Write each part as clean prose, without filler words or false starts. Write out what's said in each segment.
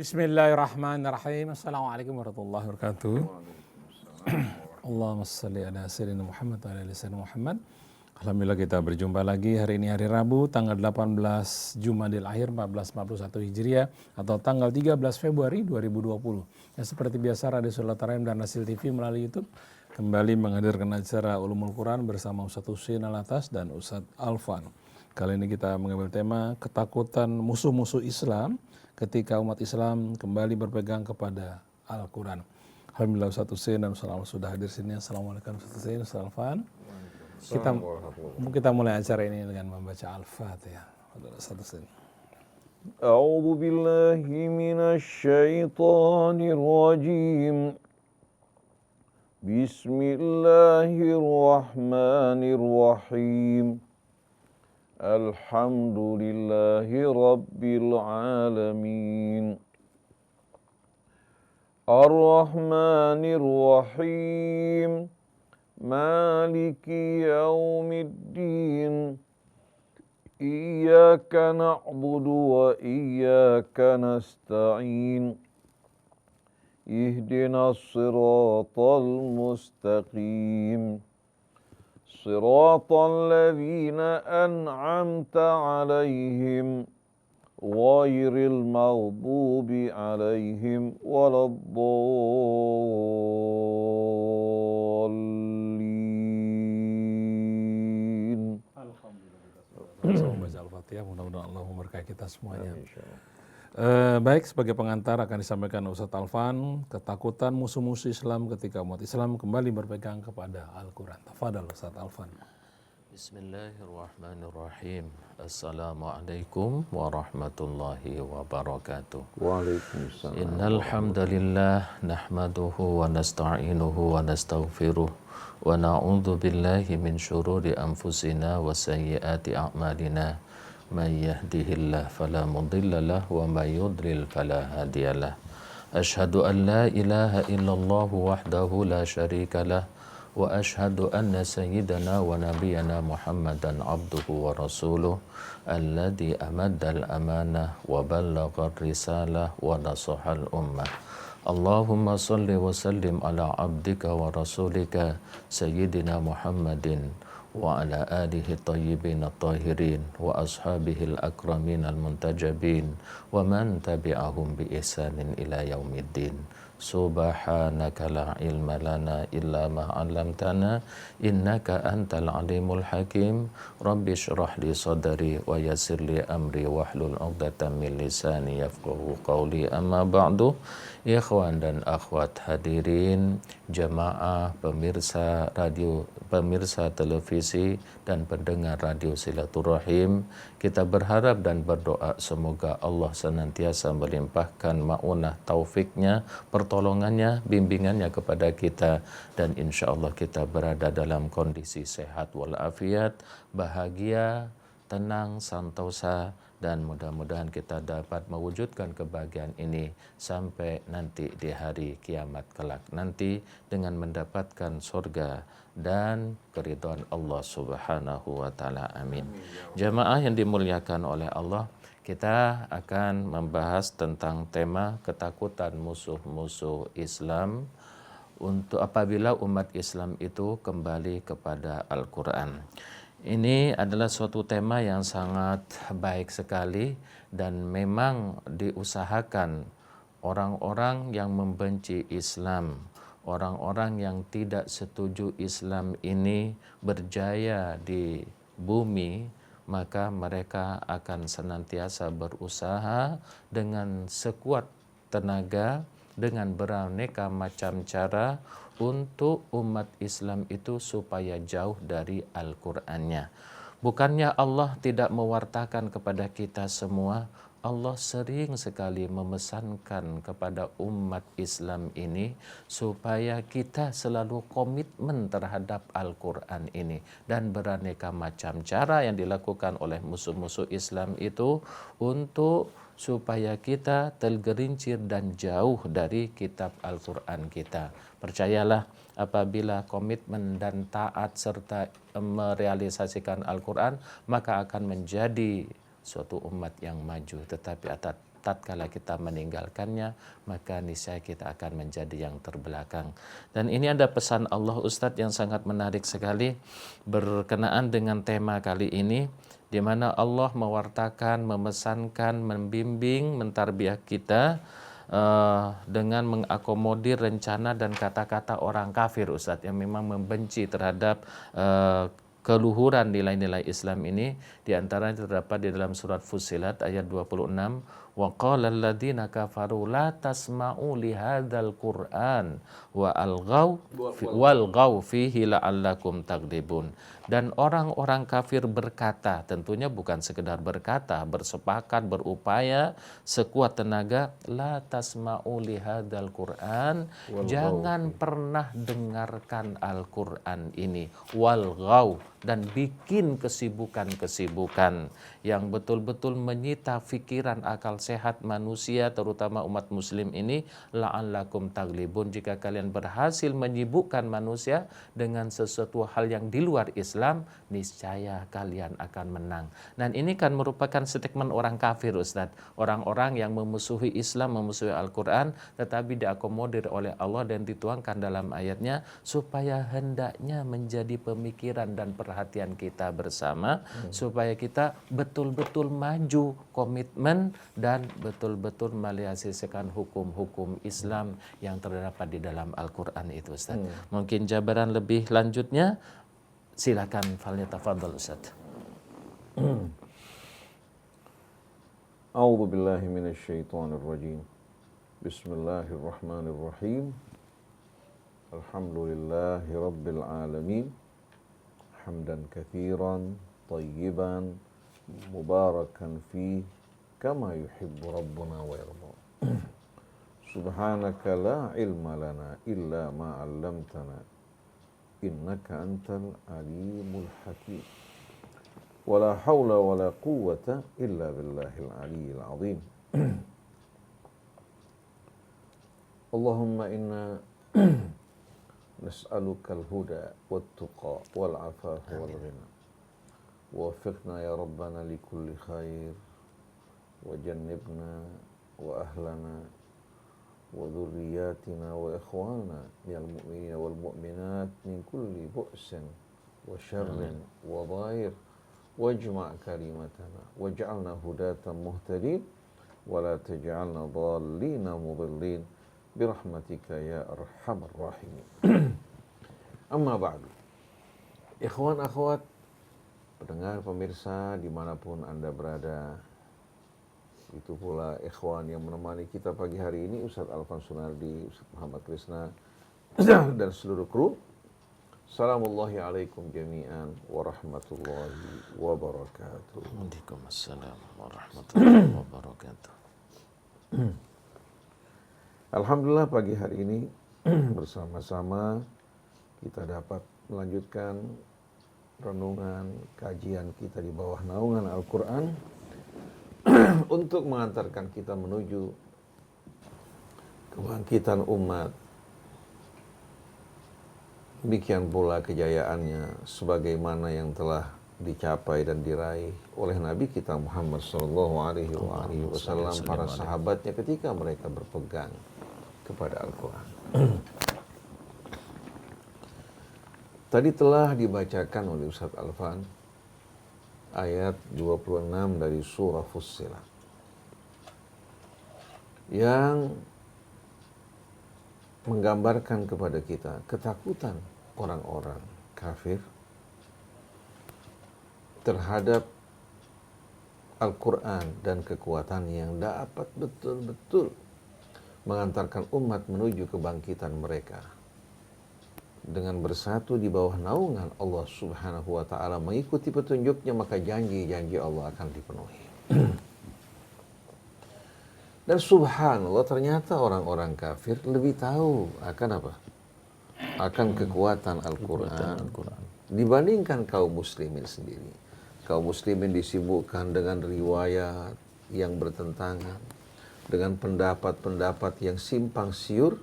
Bismillahirrahmanirrahim. Assalamualaikum warahmatullahi wabarakatuh. Allahumma shalli ala sayyidina Muhammad wa ala ali sayyidina Muhammad. Alhamdulillah kita berjumpa lagi hari ini hari Rabu tanggal 18 Jumadil Akhir 1441 Hijriah atau tanggal 13 Februari 2020. Ya, seperti biasa Radio Surat Rahim dan Nasil TV melalui YouTube kembali menghadirkan acara Ulumul Quran bersama Ustadz Husin Alatas dan Ustadz Alfan. Kali ini kita mengambil tema ketakutan musuh-musuh Islam ketika umat Islam kembali berpegang kepada Al-Quran. Alhamdulillah Ustadz Husin dan Ustadz Alfan sudah hadir sini. Assalamualaikum Ustadz Husin, Ustadz Alfan. Kita mulai acara ini dengan membaca Al-Fatihah. A'udzu billahi minasy syaithanir rajim. Bismillahirrahmanirrahim. Alhamdulillahi rabbil alamin. Ar-Rahmanir Rahim. Maliki yaumiddin. Iyyaka na'budu wa iyyaka nasta'in. Ihdinas siratal mustaqim. Siratal ladzina an'amta 'alaihim ghairil maghdubi 'alaihim waladdallin. Alhamdulillah. Baca Al-Fatihah, mudah-mudahan Allah memberkahi kita semuanya. Baik, sebagai pengantar akan disampaikan Ustadz Alfan, ketakutan musuh-musuh Islam ketika umat Islam kembali berpegang kepada Al-Quran. Tafadhal Ustadz Alfan. Bismillahirrahmanirrahim. Assalamualaikum warahmatullahi wabarakatuh. Waalaikumsalam. Innal hamdalillah nahmaduhu wa nasta'inuhu wa nastaghfiruh wa na'udzu billahi min syururi anfusina wa sayyiati a'malina. Man yahdihillahu fala mudilla lahu wa may yudlil fala hadiyalah. Asyhadu an la ilaha illallah wahdahu la syarika lah wa asyhadu anna sayyidana wa nabiyyana Muhammadan abduhu wa rasuluh alladzi amaddal amanah wa ballaghar risalah wa nasahal ummah. Allahumma salli wa sallim ala abdika wa rasulika sayyidina Muhammadin wa ala alihi tayyibin at-tahirin wa ashabihi al-akramin al-muntajabin wa man tabi'ahum bi ihsanin ila yaumiddin. Subhanaka la ilma lana illa ma 'allamtana innaka antal alimul hakim. Rabbi shrah li sadri wa yassir li amri wahlul 'uqdatam min lisani yafqahu qawli. Amma ba'du. Ikhwan dan akhwat hadirin, jamaah pemirsa radio, pemirsa televisi dan pendengar radio Silaturahim, kita berharap dan berdoa semoga Allah senantiasa melimpahkan ma'unah taufiknya, pertolongannya, bimbingannya kepada kita, dan insya Allah kita berada dalam kondisi sehat walafiat, bahagia, tenang, santosa, dan mudah-mudahan kita dapat mewujudkan kebahagiaan ini sampai nanti di hari kiamat kelak nanti dengan mendapatkan surga dan keridhaan Allah Subhanahu wa taala. Amin. Jamaah yang dimuliakan oleh Allah, kita akan membahas tentang tema ketakutan musuh-musuh Islam untuk apabila umat Islam itu kembali kepada Al-Qur'an. Ini adalah suatu tema yang sangat baik sekali dan memang diusahakan orang-orang yang membenci Islam, orang-orang yang tidak setuju Islam ini berjaya di bumi, maka mereka akan senantiasa berusaha dengan sekuat tenaga, dengan beraneka macam cara untuk umat Islam itu supaya jauh dari Al-Qur'annya. Bukannya Allah tidak mewartakan kepada kita semua, Allah sering sekali memesankan kepada umat Islam ini supaya kita selalu komitmen terhadap Al-Quran ini. Dan beraneka macam cara yang dilakukan oleh musuh-musuh Islam itu untuk supaya kita tergerincir dan jauh dari kitab Al-Quran kita. Percayalah, apabila komitmen dan taat serta merealisasikan Al-Quran, maka akan menjadi suatu umat yang maju. Tetapi tatkala kita meninggalkannya, maka niscaya kita akan menjadi yang terbelakang. Dan ini ada pesan Allah Ustadz yang sangat menarik sekali berkenaan dengan tema kali ini, di mana Allah mewartakan, memesankan, membimbing, mentarbiah kita dengan mengakomodir rencana dan kata-kata orang kafir, Ustadz, yang memang membenci terhadap keluhuran nilai-nilai Islam ini. Di antaranya terdapat di dalam surat Fussilat ayat 26, wa qala alladziina kafaru la tasma'u li hadzal qur'an wa walghaw fihi la'allakum taghlibun. Dan orang-orang kafir berkata, tentunya bukan sekedar berkata, bersepakat, berupaya sekuat tenaga, la tasma'u li hadzal qur'an, jangan pernah dengarkan Al-Qur'an ini, walghaw, dan bikin kesibukan-kesibukan yang betul-betul menyita fikiran akal sehat manusia, terutama umat muslim ini, la'allakum taghlibun, jika kalian berhasil menyibukkan manusia dengan sesuatu hal yang di luar Islam, niscaya kalian akan menang. Dan ini kan merupakan statement orang kafir, Ustadz, orang-orang yang memusuhi Islam, memusuhi Al-Quran, tetapi diakomodir oleh Allah dan dituangkan dalam ayatnya supaya hendaknya menjadi pemikiran dan perhatian kita bersama, supaya kita betul-betul maju, komitmen, dan betul-betul merealisasikan hukum-hukum Islam yang terdapat di dalam Al-Quran itu, Ustaz. Mungkin jabaran lebih lanjutnya, silakan, falyatafadhal, Ustaz. A'udzu billahi minasyaitonir rajim. Bismillahirrahmanirrahim. Alhamdulillahi rabbil alamin. Hamdan katsiran tayyiban mubarakan fi kama yuhibbu rabbuna wa yarda. Subhanaka la ilma lana illa ma 'allamtana innaka antal alimul hakim. Wala haula wala quwwata illa billahil aliyyil azim. Allahumma inna nas'aluka al-huda wat-tuqa wal-'afafa wal-ghina. Wafiqna ya rabbana likulli khair wa jannibna wa ahlana wa dhurriyyatina wa ikhwana minal mu'minina wal mu'minat min kulli bu'sin wa syarrin wa dhair wajma' kalimatana waj'alna hudatan muhtadin wa la taj'alna dhallina mudillin birahmatika ya arhamar rahimin. Amma ba'du. Ikhwan akhwat, pendengar pemirsa dimanapun Anda berada, itu pula ikhwan yang menemani kita pagi hari ini, Ustadz Alvan Sunardi, Ustadz Muhammad Krisna, dan seluruh kru. Salamullahi alaikum jami'an warahmatullahi wabarakatuh. Waalaikumsalam warahmatullahi wabarakatuh. Alhamdulillah pagi hari ini bersama-sama kita dapat melanjutkan renungan kajian kita di bawah naungan Al-Quran untuk mengantarkan kita menuju kebangkitan umat. Demikian pula kejayaannya sebagaimana yang telah dicapai dan diraih oleh Nabi kita Muhammad SAW, para sahabatnya ketika mereka berpegang kepada Al-Quran. Tadi telah dibacakan oleh Ustadz Alvan ayat 26 dari surah Fussilat yang menggambarkan kepada kita ketakutan orang-orang kafir terhadap Al-Quran dan kekuatan yang dapat betul-betul mengantarkan umat menuju kebangkitan mereka. Dengan bersatu di bawah naungan Allah Subhanahu wa ta'ala, mengikuti petunjuknya, maka janji-janji Allah akan dipenuhi. Dan subhanallah, ternyata orang-orang kafir lebih tahu akan apa? Akan kekuatan Al-Quran dibandingkan kaum muslimin sendiri. Kaum muslimin disibukkan dengan riwayat yang bertentangan, dengan pendapat-pendapat yang simpang siur,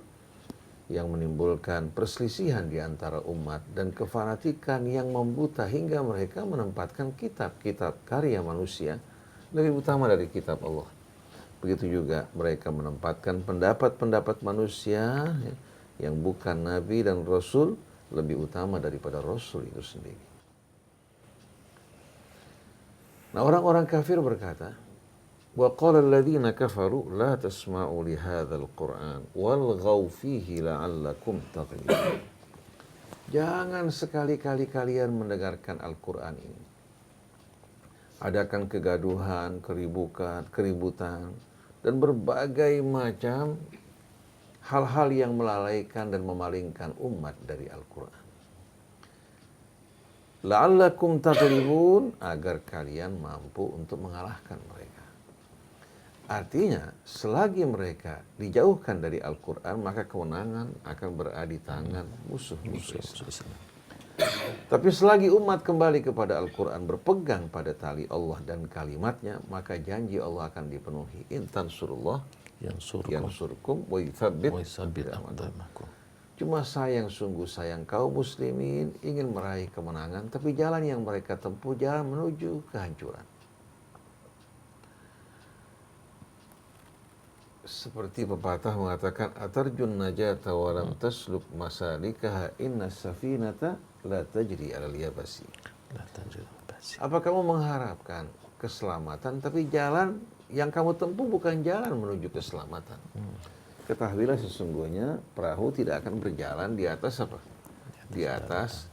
yang menimbulkan perselisihan di antara umat dan kefanatikan yang membuta hingga mereka menempatkan kitab-kitab karya manusia lebih utama dari kitab Allah. Begitu juga mereka menempatkan pendapat-pendapat manusia ya, yang bukan Nabi dan Rasul lebih utama daripada Rasul itu sendiri. Nah, orang-orang kafir berkata, wa qala alladziina kafaru la tasma'u li hadzal Qur'an walghaw fihi la'allakum taghlibun. Jangan sekali-kali kalian mendengarkan Al-Qur'an ini. Adakan kegaduhan, keributan, dan berbagai macam hal-hal yang melalaikan dan memalingkan umat dari Al-Qur'an. La'allakum taghlibun, agar kalian mampu untuk mengalahkan mereka. Artinya, selagi mereka dijauhkan dari Al-Quran, maka kemenangan akan berada di tangan musuh-musuh Islam. Tapi selagi umat kembali kepada Al-Quran, berpegang pada tali Allah dan kalimatnya, maka janji Allah akan dipenuhi. In tansurullah yansurkum wa yuthabbit aqdamakum. Cuma sayang, sungguh sayang kaum muslimin ingin meraih kemenangan, tapi jalan yang mereka tempuh jalan menuju kehancuran. Seperti pepatah mengatakan, atarjun najata wa lam tasluk masalikaha inna safinata la tajri 'alal yabasi. Apa kamu mengharapkan keselamatan, tapi jalan yang kamu tempuh bukan jalan menuju keselamatan? Ketahuilah sesungguhnya perahu tidak akan berjalan di atas apa? Di atas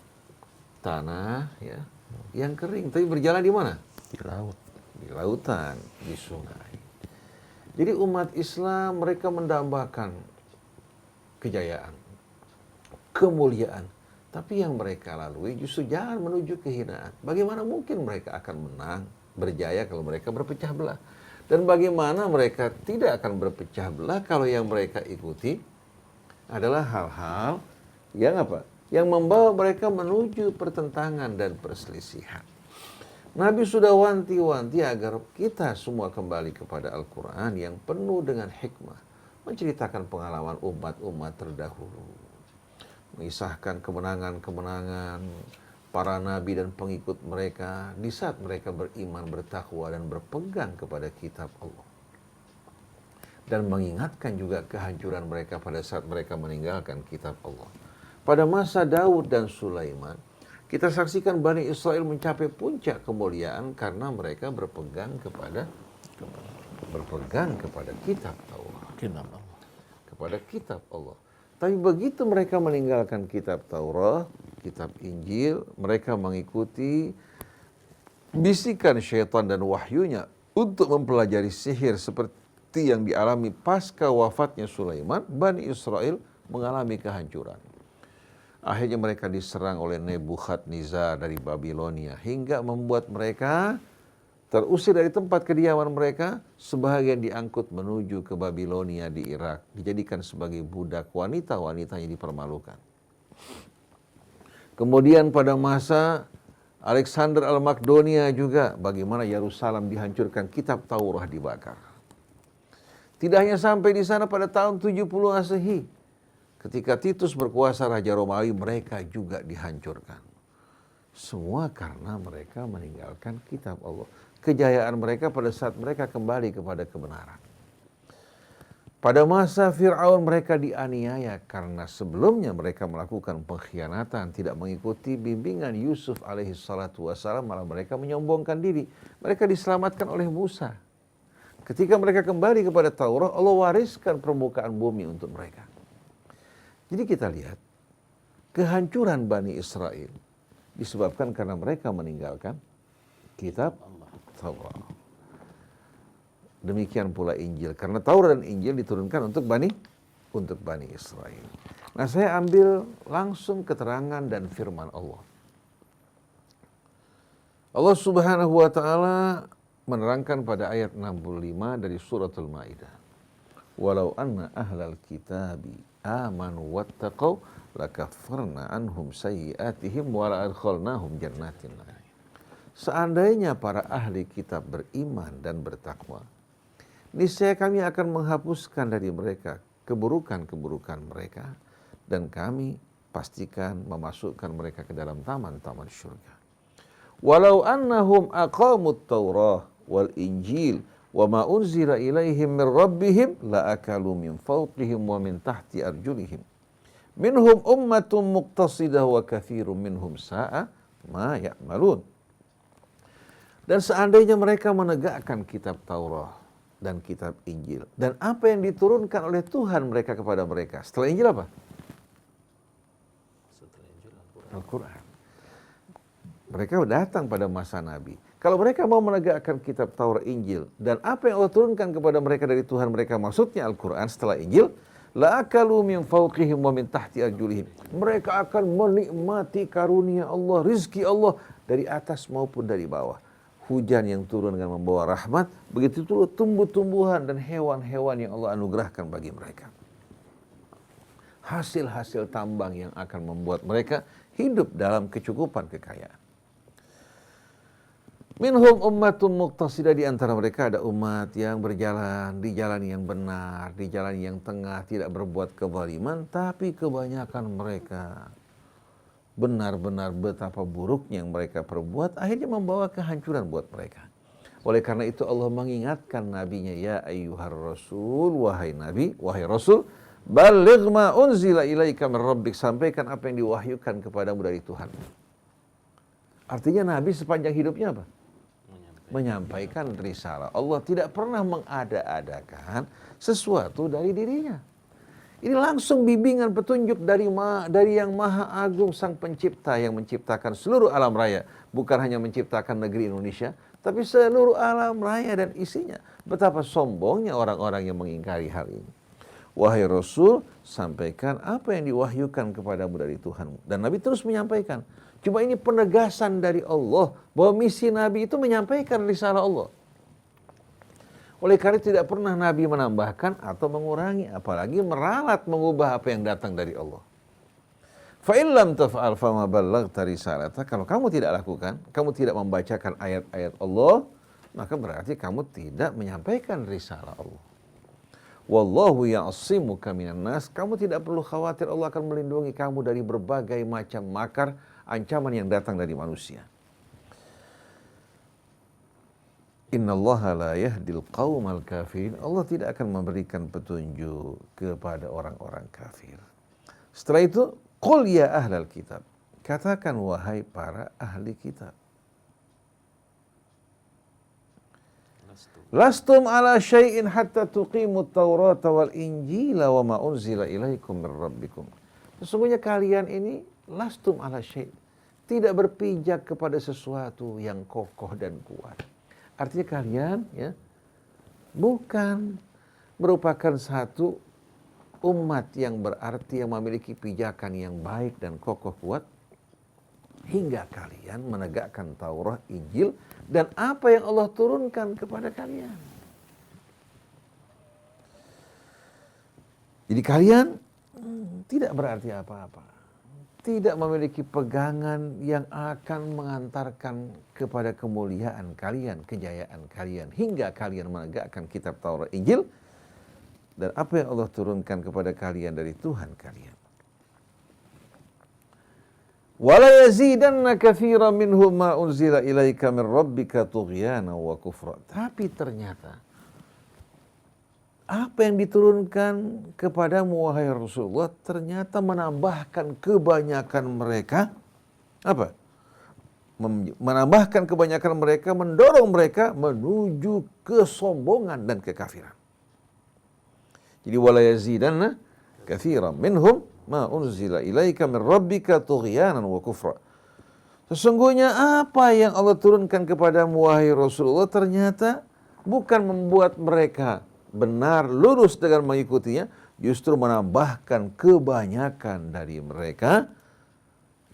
tanah ya, yang kering. Tapi berjalan di mana? Di laut. Di lautan, di sungai. Jadi umat Islam mereka mendambakan kejayaan, kemuliaan. Tapi yang mereka lalui justru jalan menuju kehinaan. Bagaimana mungkin mereka akan menang, berjaya kalau mereka berpecah belah? Dan bagaimana mereka tidak akan berpecah belah kalau yang mereka ikuti adalah hal-hal yang apa? Yang membawa mereka menuju pertentangan dan perselisihan. Nabi sudah wanti-wanti agar kita semua kembali kepada Al-Quran yang penuh dengan hikmah. Menceritakan pengalaman umat-umat terdahulu. Mengisahkan kemenangan-kemenangan para nabi dan pengikut mereka di saat mereka beriman, bertakwa, dan berpegang kepada kitab Allah. Dan mengingatkan juga kehancuran mereka pada saat mereka meninggalkan kitab Allah. Pada masa Daud dan Sulaiman, kita saksikan Bani Israel mencapai puncak kemuliaan karena mereka berpegang kepada kitab Taurat. Kepada kitab Allah. Tapi begitu mereka meninggalkan kitab Taurat, kitab Injil, mereka mengikuti bisikan syaitan dan wahyunya untuk mempelajari sihir seperti yang dialami pasca wafatnya Sulaiman. Bani Israel mengalami kehancuran. Akhirnya mereka diserang oleh Nebukadnezar dari Babilonia hingga membuat mereka terusir dari tempat kediaman mereka. Sebahagian diangkut menuju ke Babilonia di Irak, dijadikan sebagai budak. Wanita-wanitanya dipermalukan. Kemudian pada masa Alexander Al-Makedonia juga, bagaimana Yerusalem dihancurkan, kitab Taurat dibakar. Tidak hanya sampai di sana, pada tahun 70 Masehi, ketika Titus berkuasa Raja Romawi, mereka juga dihancurkan. Semua karena mereka meninggalkan kitab Allah. Kejayaan mereka pada saat mereka kembali kepada kebenaran. Pada masa Fir'aun mereka dianiaya karena sebelumnya mereka melakukan pengkhianatan, tidak mengikuti bimbingan Yusuf alaihi salatu wassalam, malah mereka menyombongkan diri. Mereka diselamatkan oleh Musa. Ketika mereka kembali kepada Taurat, Allah wariskan permukaan bumi untuk mereka. Jadi kita lihat kehancuran Bani Israel disebabkan karena mereka meninggalkan kitab Taurat. Demikian pula Injil, karena Taurat dan Injil diturunkan untuk Bani Israel. Nah, saya ambil langsung keterangan dan firman Allah. Allah Subhanahu wa taala menerangkan pada ayat 65 dari suratul Maidah. Walau anna ahlal kitabi amanu wattaqau lakaffarna anhum sayyi'atihim wa la'adkhalnahum jannatin na'im. Seandainya para ahli kitab beriman dan bertakwa, niscaya kami akan menghapuskan dari mereka keburukan-keburukan mereka, dan kami pastikan memasukkan mereka ke dalam taman-taman surga. Walau annahum aqamut Taurah wal Injil wa ma unzila ilaihim min rabbihim la akalu min fawqihim wa min tahti arjulihim. Minhum ummatun muqtasidah wa katsirun minhum sa'a ma ya'malun. Dan seandainya mereka menegakkan kitab Taurat dan kitab Injil dan apa yang diturunkan oleh Tuhan mereka kepada mereka. Setelah Injil apa? Setelah Injil Al-Quran. Mereka datang pada masa Nabi. Kalau mereka mau menegakkan kitab Taurat, Injil dan apa yang Allah turunkan kepada mereka dari Tuhan mereka, maksudnya Al-Quran setelah Injil, la akalu min fawqihim wa min tahti arjulihim. Mereka akan menikmati karunia Allah, rizki Allah dari atas maupun dari bawah. Hujan yang turun dengan membawa rahmat, begitu pula tumbuh-tumbuhan dan hewan-hewan yang Allah anugerahkan bagi mereka. Hasil-hasil tambang yang akan membuat mereka hidup dalam kecukupan kekayaan. Minhum ummatun muqtasidah, di antara mereka ada umat yang berjalan di jalan yang benar, di jalan yang tengah, tidak berbuat kezaliman, tapi kebanyakan mereka benar-benar betapa buruknya yang mereka perbuat, akhirnya membawa kehancuran buat mereka. Oleh karena itu Allah mengingatkan nabinya, ya ayyuhar rasul, wahai nabi, wahai rasul, baligh ma unzila ilaika min rabbik, sampaikan apa yang diwahyukan kepadamu dari Tuhan. Artinya nabi sepanjang hidupnya apa? Menyampaikan risalah. Allah tidak pernah mengada-adakan sesuatu dari dirinya. Ini langsung bimbingan petunjuk dari yang Maha Agung Sang Pencipta yang menciptakan seluruh alam raya. Bukan hanya menciptakan negeri Indonesia, tapi seluruh alam raya dan isinya. Betapa sombongnya orang-orang yang mengingkari hal ini. Wahai Rasul, sampaikan apa yang diwahyukan kepadamu dari Tuhanmu. Dan Nabi terus menyampaikan. Cuma ini penegasan dari Allah bahwa misi Nabi itu menyampaikan risalah Allah. Oleh karena tidak pernah Nabi menambahkan atau mengurangi, apalagi meralat mengubah apa yang datang dari Allah. Fa in lam taf'al fama ballaghta risalata. Kalau kamu tidak lakukan, kamu tidak membacakan ayat-ayat Allah, maka berarti kamu tidak menyampaikan risalah Allah. Wallahu ya'simuka minan nas. Kamu tidak perlu khawatir, Allah akan melindungi kamu dari berbagai macam makar, ancaman yang datang dari manusia. Innallaha la yahdil qaumal kafirin. Allah tidak akan memberikan petunjuk kepada orang-orang kafir. Setelah itu, qul ya ahlal kitab. Katakan wahai para ahli kitab. Lastum ala syai'in hatta tuqimut Taurata wal Injila wa ma unzila ilaikum min rabbikum. Sesungguhnya kalian ini lastum ala syai', tidak berpijak kepada sesuatu yang kokoh dan kuat. Artinya kalian ya bukan merupakan satu umat yang berarti yang memiliki pijakan yang baik dan kokoh kuat hingga kalian menegakkan Taurat, Injil dan apa yang Allah turunkan kepada kalian. Jadi kalian tidak berarti apa-apa. Tidak memiliki pegangan yang akan mengantarkan kepada kemuliaan kalian, kejayaan kalian, hingga kalian menegakkan kitab Taurat, Injil, dan apa yang Allah turunkan kepada kalian dari Tuhan kalian. Wala yazidanna katsiran minhum ma unzila ilaika min rabbika tughyana wa kufra. Tapi ternyata apa yang diturunkan kepadamu wahai Rasulullah ternyata menambahkan kebanyakan mereka apa? Menambahkan kebanyakan mereka, mendorong mereka menuju kesombongan dan kekafiran. Jadi wala yazidanna katsiran minhum ma unzila ilaika min rabbika tughyanan wa kufra. Sesungguhnya apa yang Allah turunkan kepadamu wahai Rasulullah ternyata bukan membuat mereka benar lurus dengan mengikutinya, justru menambahkan kebanyakan dari mereka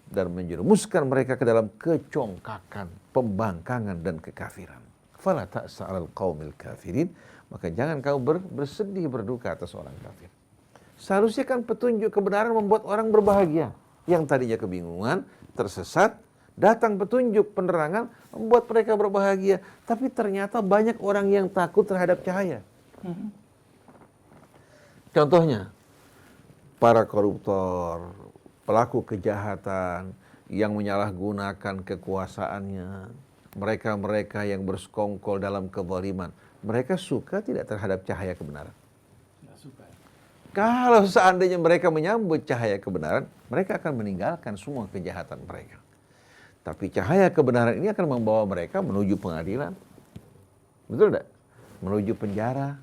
dan menjerumuskan mereka ke dalam kecongkakan, pembangkangan dan kekafiran. Fala ta'sa 'alal qaumil kafirin, maka jangan kau bersedih berduka atas orang kafir. Seharusnya kan petunjuk kebenaran membuat orang berbahagia. Yang tadinya kebingungan, tersesat, datang petunjuk penerangan membuat mereka berbahagia. Tapi ternyata banyak orang yang takut terhadap cahaya. Contohnya, para koruptor, pelaku kejahatan yang menyalahgunakan kekuasaannya, mereka-mereka yang bersekongkol dalam kezaliman, Mereka suka tidak terhadap cahaya kebenaran? Nggak suka. Kalau seandainya mereka menyambut cahaya kebenaran, mereka akan meninggalkan semua kejahatan mereka. Tapi cahaya kebenaran ini akan membawa mereka menuju pengadilan. Betul tidak? Menuju penjara,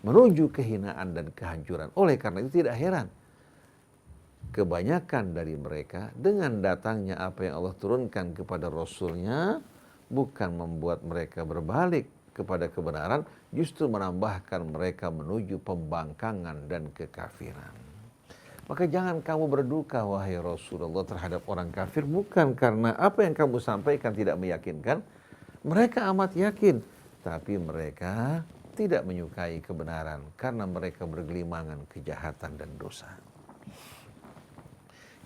menuju kehinaan dan kehancuran. Oleh karena itu tidak heran kebanyakan dari mereka dengan datangnya apa yang Allah turunkan kepada Rasulnya bukan membuat mereka berbalik kepada kebenaran, justru menambahkan mereka menuju pembangkangan dan kekafiran. Maka jangan kamu berduka wahai Rasulullah terhadap orang kafir bukan karena apa yang kamu sampaikan tidak meyakinkan. Mereka amat yakin, tapi mereka tidak menyukai kebenaran karena mereka bergelimangan kejahatan dan dosa.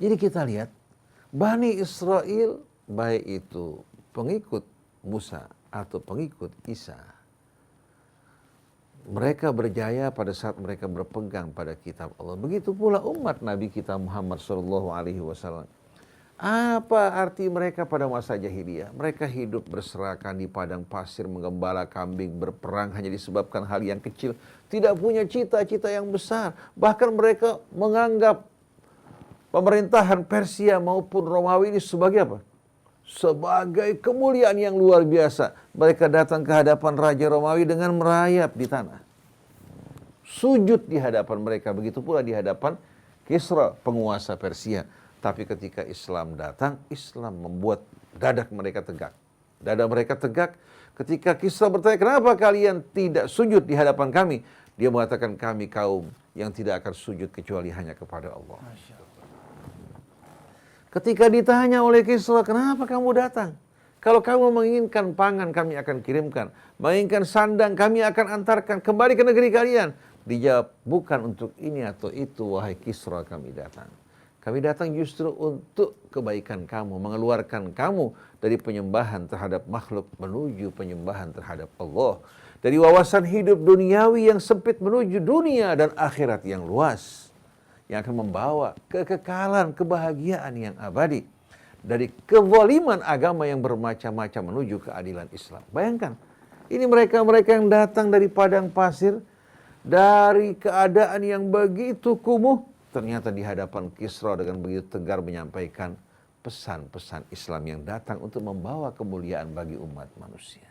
Jadi kita lihat Bani Israel, baik itu pengikut Musa atau pengikut Isa, mereka berjaya pada saat mereka berpegang pada kitab Allah. Begitu pula umat Nabi kita Muhammad SAW. Apa arti mereka pada masa jahiliyah? Mereka hidup berserakan di padang pasir, menggembala kambing, berperang hanya disebabkan hal yang kecil. Tidak punya cita-cita yang besar. Bahkan mereka menganggap pemerintahan Persia maupun Romawi ini sebagai apa? Sebagai kemuliaan yang luar biasa. Mereka datang ke hadapan Raja Romawi dengan merayap di tanah. Sujud di hadapan mereka. Begitu pula di hadapan Kisra, penguasa Persia. Tapi ketika Islam datang, Islam membuat dadak mereka tegak. Dada mereka tegak. Ketika Kisra bertanya, kenapa kalian tidak sujud di hadapan kami? Dia mengatakan, kami kaum yang tidak akan sujud kecuali hanya kepada Allah. Masya Allah. Ketika ditanya oleh Kisra, kenapa kamu datang? Kalau kamu menginginkan pangan, kami akan kirimkan. Menginginkan sandang, kami akan antarkan. Kembali ke negeri kalian. Dijawab, bukan untuk ini atau itu, wahai Kisra kami datang. Kami datang justru untuk kebaikan kamu, mengeluarkan kamu dari penyembahan terhadap makhluk menuju penyembahan terhadap Allah. Dari wawasan hidup duniawi yang sempit menuju dunia dan akhirat yang luas. Yang akan membawa kekekalan, kebahagiaan yang abadi. Dari kezaliman agama yang bermacam-macam menuju keadilan Islam. Bayangkan, ini mereka-mereka yang datang dari padang pasir, dari keadaan yang begitu kumuh, ternyata di hadapan Kisra dengan begitu tegar menyampaikan pesan-pesan Islam yang datang untuk membawa kemuliaan bagi umat manusia.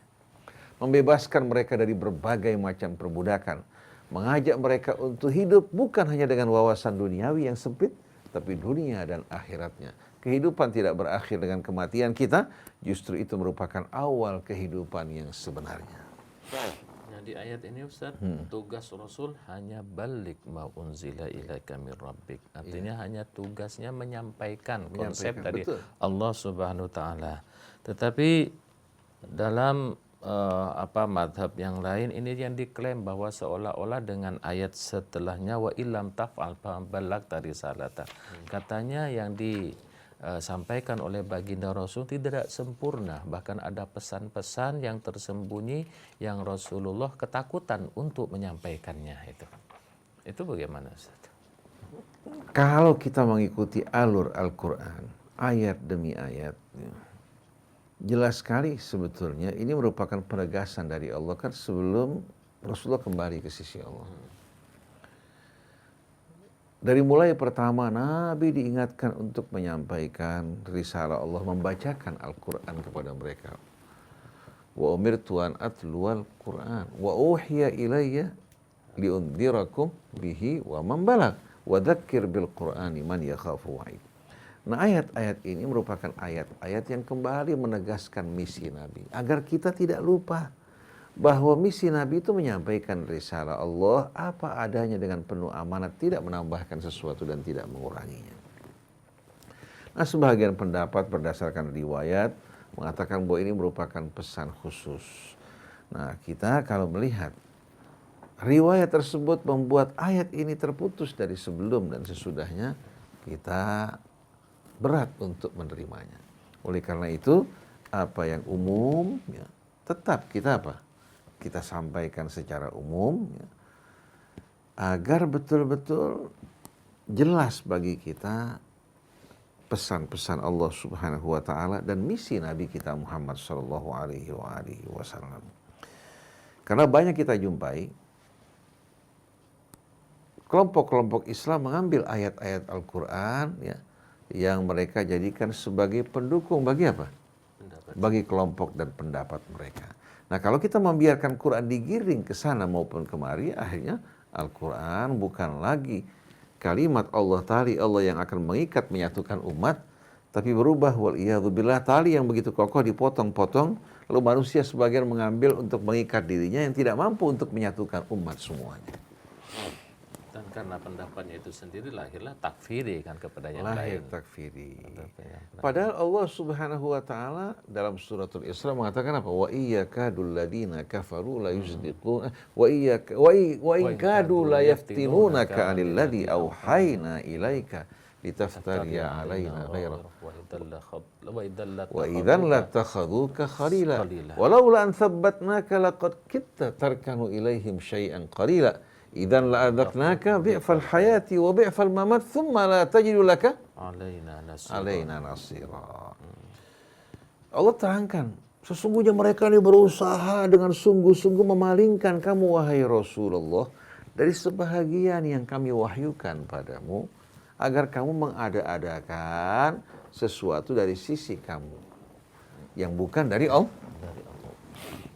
Membebaskan mereka dari berbagai macam perbudakan. Mengajak mereka untuk hidup bukan hanya dengan wawasan duniawi yang sempit, tapi dunia dan akhiratnya. Kehidupan tidak berakhir dengan kematian kita, justru itu merupakan awal kehidupan yang sebenarnya. Nah, di ayat ini Ustaz, tugas Rasul hanya balik ma unzila ilaika min rabbik. Artinya hanya tugasnya menyampaikan konsep tadi betul. Allah Subhanahu wa taala. Tetapi dalam madhab yang lain ini yang diklaim bahwa seolah-olah dengan ayat setelahnya wa illam taf'al balagh dari salata. Katanya yang disampaikan oleh baginda Rasul tidak sempurna, bahkan ada pesan-pesan yang tersembunyi yang Rasulullah ketakutan untuk menyampaikannya itu. Itu bagaimana Ustaz? Kalau kita mengikuti alur Al-Quran, ayat demi ayat, jelas sekali sebetulnya ini merupakan penegasan dari Allah kan sebelum Rasulullah kembali ke sisi Allah. Dari mulai pertama Nabi diingatkan untuk menyampaikan risalah Allah, membacakan Al-Quran kepada mereka. Wa umirtu an atluwal Quran wa uhiya ilayya liundhirakum bihi wa man balagh wa dzakkir bil Qur'ani man yakhafu wa'id. Nah, ayat-ayat ini merupakan ayat-ayat yang kembali menegaskan misi Nabi. Agar kita tidak lupa bahwa misi Nabi itu menyampaikan risalah Allah apa adanya dengan penuh amanat, tidak menambahkan sesuatu dan tidak menguranginya. Nah, sebagian pendapat berdasarkan riwayat mengatakan bahwa ini merupakan pesan khusus. Nah, kita kalau melihat riwayat tersebut membuat ayat ini terputus dari sebelum dan sesudahnya, kita berat untuk menerimanya. Oleh karena itu, apa yang umum ya, tetap kita kita sampaikan secara umum ya, agar betul-betul jelas bagi kita pesan-pesan Allah Subhanahu wa taala dan misi Nabi kita Muhammad sallallahu alaihi wasallam. Karena banyak kita jumpai kelompok-kelompok Islam mengambil ayat-ayat Al-Quran ya, yang mereka jadikan sebagai pendukung bagi apa? Bagi kelompok dan pendapat mereka. Nah, kalau kita membiarkan Quran digiring ke sana maupun kemari, akhirnya Al-Quran bukan lagi kalimat Allah, tali Allah yang akan mengikat menyatukan umat, tapi berubah waliyadzubillah, tali yang begitu kokoh dipotong-potong, lalu manusia sebagian mengambil untuk mengikat dirinya yang tidak mampu untuk menyatukan umat semuanya. Dan karena pendapatnya itu sendiri lahirlah takfiri kan kepada yang Lahir lain. takfiri. Yang Padahal Allah Subhanahu wa taala dalam suratul Isra mengatakan apa? Wa iyyakadul ladina kafaru la yuzdiquna wa in kadu la yaftinunaka 'anil ladzi auhayna ilaika litaftariya 'alaina ghairahu wa idzan lattakhadhuka khalila walaula an thabbatnaka laqad kitta tarkanu ilaihim syai'an qalila idzan la'adzaqnaka bi'fal hayati wa bi'fal mamat thumma la tajidu laka alaina nasira. Allah terangkan, sesungguhnya mereka ini berusaha dengan sungguh-sungguh memalingkan kamu wahai Rasulullah dari sebahagian yang kami wahyukan padamu agar kamu mengada-adakan sesuatu dari sisi kamu yang bukan dari Allah.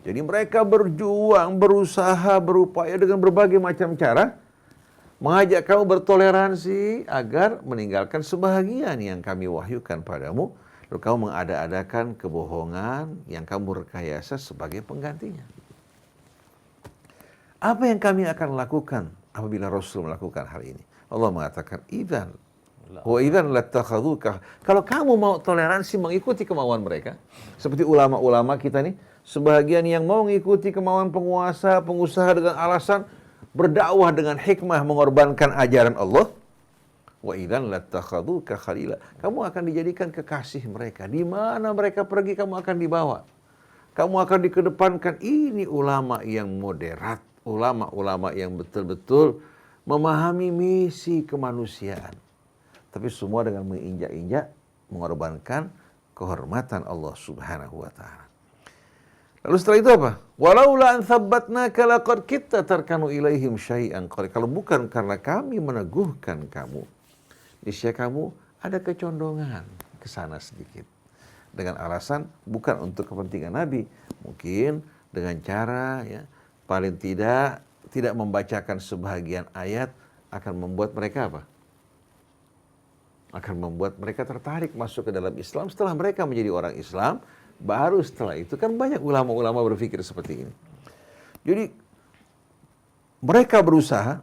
Jadi mereka berjuang, berusaha, berupaya dengan berbagai macam cara mengajak kamu bertoleransi agar meninggalkan sebahagian yang kami wahyukan padamu, lalu kamu mengada-adakan kebohongan yang kamu rekayasa sebagai penggantinya. Apa yang kami akan lakukan apabila Rasul melakukan hal ini? Allah mengatakan, idzan lattakhadhuka. Kalau kamu mau toleransi mengikuti kemauan mereka, seperti ulama-ulama kita nih, sebagian yang mau mengikuti kemauan penguasa, pengusaha dengan alasan berdakwah dengan hikmah mengorbankan ajaran Allah. Wa idzan lattakhadhuka khalila. Kamu akan dijadikan kekasih mereka. Di mana mereka pergi kamu akan dibawa. Kamu akan dikedepankan. Ini ulama yang moderat, ulama-ulama yang betul-betul memahami misi kemanusiaan. Tapi semua dengan menginjak-injak, mengorbankan kehormatan Allah Subhanahu wa taala. Lalu setelah itu apa? Walaula an thabbatnaka laqad kitta tarkanu ilaihim syai'an qalil. Kalau bukan karena kami meneguhkan kamu, niscaya kamu ada kecondongan ke sana sedikit. Dengan alasan bukan untuk kepentingan Nabi, mungkin dengan cara ya paling tidak membacakan sebahagian ayat akan membuat mereka apa? Akan membuat mereka tertarik masuk ke dalam Islam. Setelah mereka menjadi orang Islam, baru setelah itu kan banyak ulama-ulama berpikir seperti ini. Jadi mereka berusaha,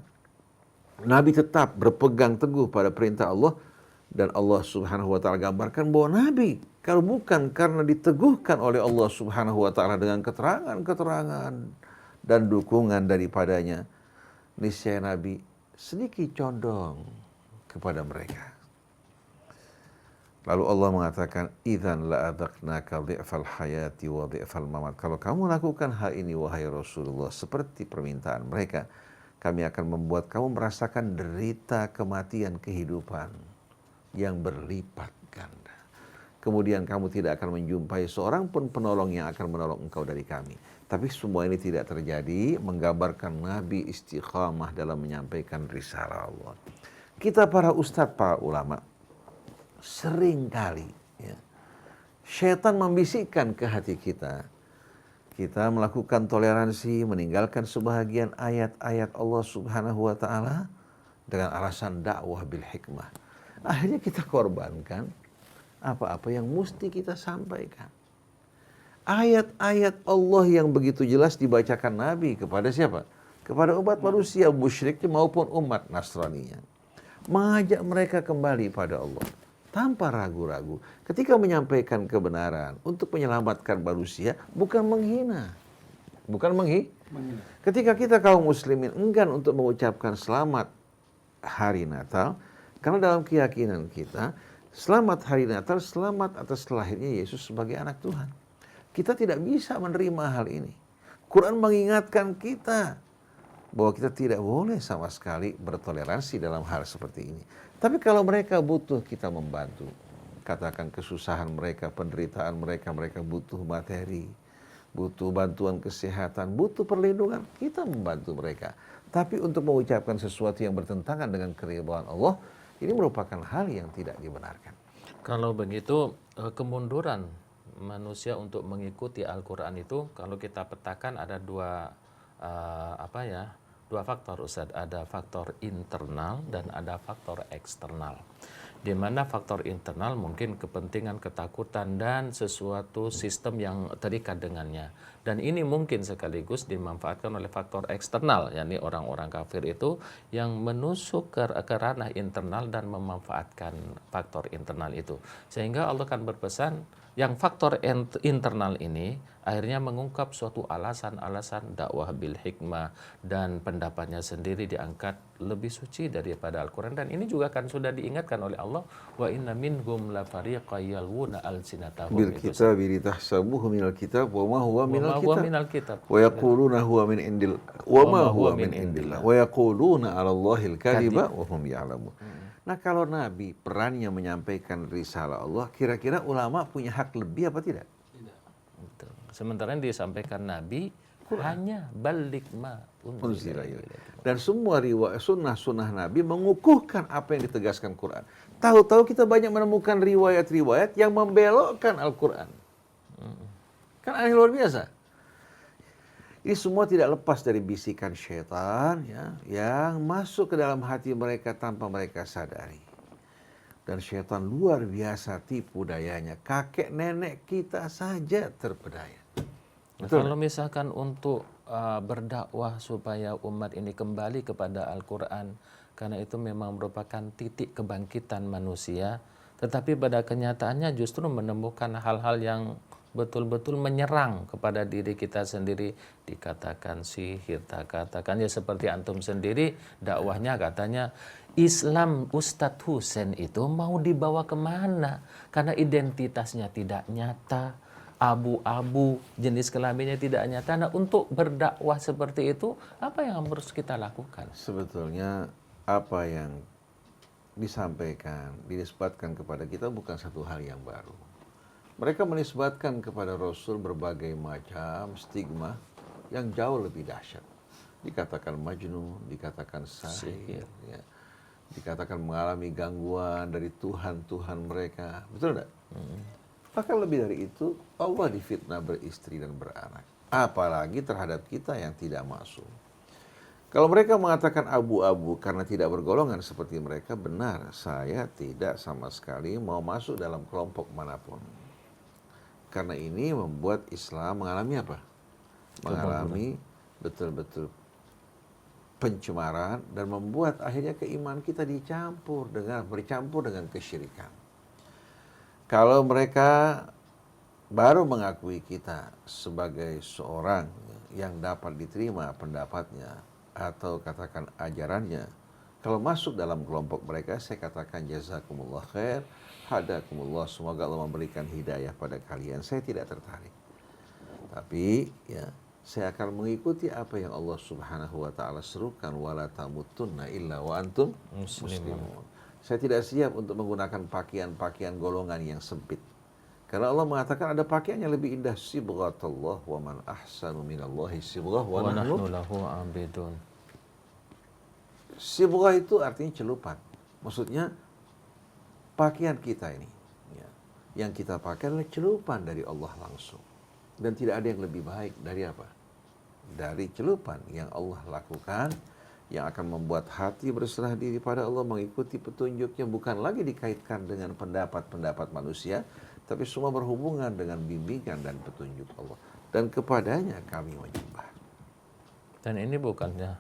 Nabi tetap berpegang teguh pada perintah Allah, dan Allah Subhanahu wa taala gambarkan bahwa Nabi kalau bukan karena diteguhkan oleh Allah Subhanahu wa taala dengan keterangan-keterangan dan dukungan daripadanya, niscaya Nabi sedikit condong kepada mereka. Lalu Allah mengatakan, idzan la'adzaqnaka dhi'fal hayati wa dhi'fal mamat. Kalau kamu lakukan hal ini wahai Rasulullah seperti permintaan mereka, kami akan membuat kamu merasakan derita kematian kehidupan yang berlipat ganda. Kemudian kamu tidak akan menjumpai seorang pun penolong yang akan menolong engkau dari kami. Tapi semua ini tidak terjadi, menggambarkan Nabi istiqamah dalam menyampaikan risalah Allah. Kita para ustadz, para ulama, sering kali ya, syaitan membisikkan ke hati kita. Kita melakukan toleransi, meninggalkan sebahagian ayat-ayat Allah Subhanahu wa taala dengan alasan dakwah bil hikmah. Akhirnya kita korbankan apa-apa yang mesti kita sampaikan. Ayat-ayat Allah yang begitu jelas dibacakan Nabi kepada siapa? Kepada umat manusia musyrik maupun umat Nasraninya. Mengajak mereka kembali pada Allah tanpa ragu-ragu. Ketika menyampaikan kebenaran untuk menyelamatkan manusia, bukan menghina. Bukan menghina. Ketika kita kaum muslimin enggan untuk mengucapkan selamat hari Natal, karena dalam keyakinan kita, selamat hari Natal, selamat atas lahirnya Yesus sebagai anak Tuhan. Kita tidak bisa menerima hal ini. Quran mengingatkan kita bahwa kita tidak boleh sama sekali bertoleransi dalam hal seperti ini. Tapi kalau mereka butuh kita membantu, katakan kesusahan mereka, penderitaan mereka, mereka butuh materi, butuh bantuan kesehatan, butuh perlindungan, kita membantu mereka. Tapi untuk mengucapkan sesuatu yang bertentangan dengan keridhaan Allah, ini merupakan hal yang tidak dibenarkan. Kalau begitu kemunduran manusia untuk mengikuti Al-Quran itu kalau kita petakan ada dua faktor Ustaz. Ada faktor internal dan ada faktor eksternal. Di mana faktor internal mungkin kepentingan, ketakutan dan sesuatu sistem yang terikat dengannya. Dan ini mungkin sekaligus dimanfaatkan oleh faktor eksternal, yakni orang-orang kafir itu yang menusuk ke ranah internal dan memanfaatkan faktor internal itu. Sehingga Allah kan berpesan yang faktor internal ini akhirnya mengungkap suatu alasan-alasan dakwah bil hikmah dan pendapatnya sendiri diangkat lebih suci daripada Al-Quran. Dan ini juga kan sudah diingatkan oleh Allah, wa inna minhum la fariqan yalwuna alsinatahum Bil kitab litahsabuhu minal kitab wa ma huwa minal kitab wa yaquluna huwa min indil wa ma huwa min indillah wa yaquluna 'ala Allahil kadhiba wa hum ya'lamun. Nah, kalau Nabi perannya menyampaikan risalah Allah, kira-kira ulama punya hak lebih apa tidak? Tidak. Sementara yang disampaikan Nabi hanya balik ma unzila. Dan semua riwayat sunnah Nabi mengukuhkan apa yang ditegaskan Quran. Tahu-tahu kita banyak menemukan riwayat-riwayat yang membelokkan Al-Quran. Kan aneh luar biasa. Ini semua tidak lepas dari bisikan syaitan ya, yang masuk ke dalam hati mereka tanpa mereka sadari. Dan syaitan luar biasa tipu dayanya. Kakek nenek kita saja terpedaya. Betul. Kalau misalkan untuk berdakwah supaya umat ini kembali kepada Al-Quran, karena itu memang merupakan titik kebangkitan manusia, tetapi pada kenyataannya justru menemukan hal-hal yang betul-betul menyerang kepada diri kita sendiri. Dikatakan sihir, katakan ya seperti antum sendiri dakwahnya katanya Islam Ustadz Husain itu mau dibawa kemana karena identitasnya tidak nyata, abu-abu, jenis kelaminnya tidak nyata. Nah, untuk berdakwah seperti itu apa yang harus kita lakukan? Sebetulnya apa yang disampaikan, dinisbatkan kepada kita bukan satu hal yang baru. Mereka menisbatkan kepada Rasul berbagai macam stigma yang jauh lebih dahsyat. Dikatakan majnun, dikatakan sahir, ya. Dikatakan mengalami gangguan dari Tuhan-Tuhan mereka. Betul tidak? Bahkan lebih dari itu, Allah difitnah beristri dan beranak. Apalagi terhadap kita yang tidak masuk. Kalau mereka mengatakan abu-abu karena tidak bergolongan seperti mereka, benar. Saya tidak sama sekali mau masuk dalam kelompok manapun. Karena ini membuat Islam mengalami apa? Mengalami betul-betul pencemaran dan membuat akhirnya keimanan kita bercampur dengan kesyirikan. Kalau mereka baru mengakui kita sebagai seorang yang dapat diterima pendapatnya atau katakan ajarannya, kalau masuk dalam kelompok mereka, saya katakan jazakumullah khair, hadakumullah, semoga Allah memberikan hidayah pada kalian. Saya tidak tertarik. Tapi ya, saya akan mengikuti apa yang Allah Subhanahu wa taala serukan, wala tamutunna illa wa antum muslimun. Saya tidak siap untuk menggunakan pakaian-pakaian golongan yang sempit. Karena Allah mengatakan ada pakaian yang lebih indah, sibghatullah wa man ahsanu minallahi sibghah wa nahnu lahu abidun. Sibghah itu artinya celupan. Maksudnya pakaian kita ini ya, yang kita pakai adalah celupan dari Allah langsung. Dan tidak ada yang lebih baik dari apa? Dari celupan yang Allah lakukan, yang akan membuat hati berserah diri pada Allah, mengikuti petunjuknya, bukan lagi dikaitkan dengan pendapat-pendapat manusia, tapi semua berhubungan dengan bimbingan dan petunjuk Allah. Dan kepadanya kami menyembah. Dan ini bukannya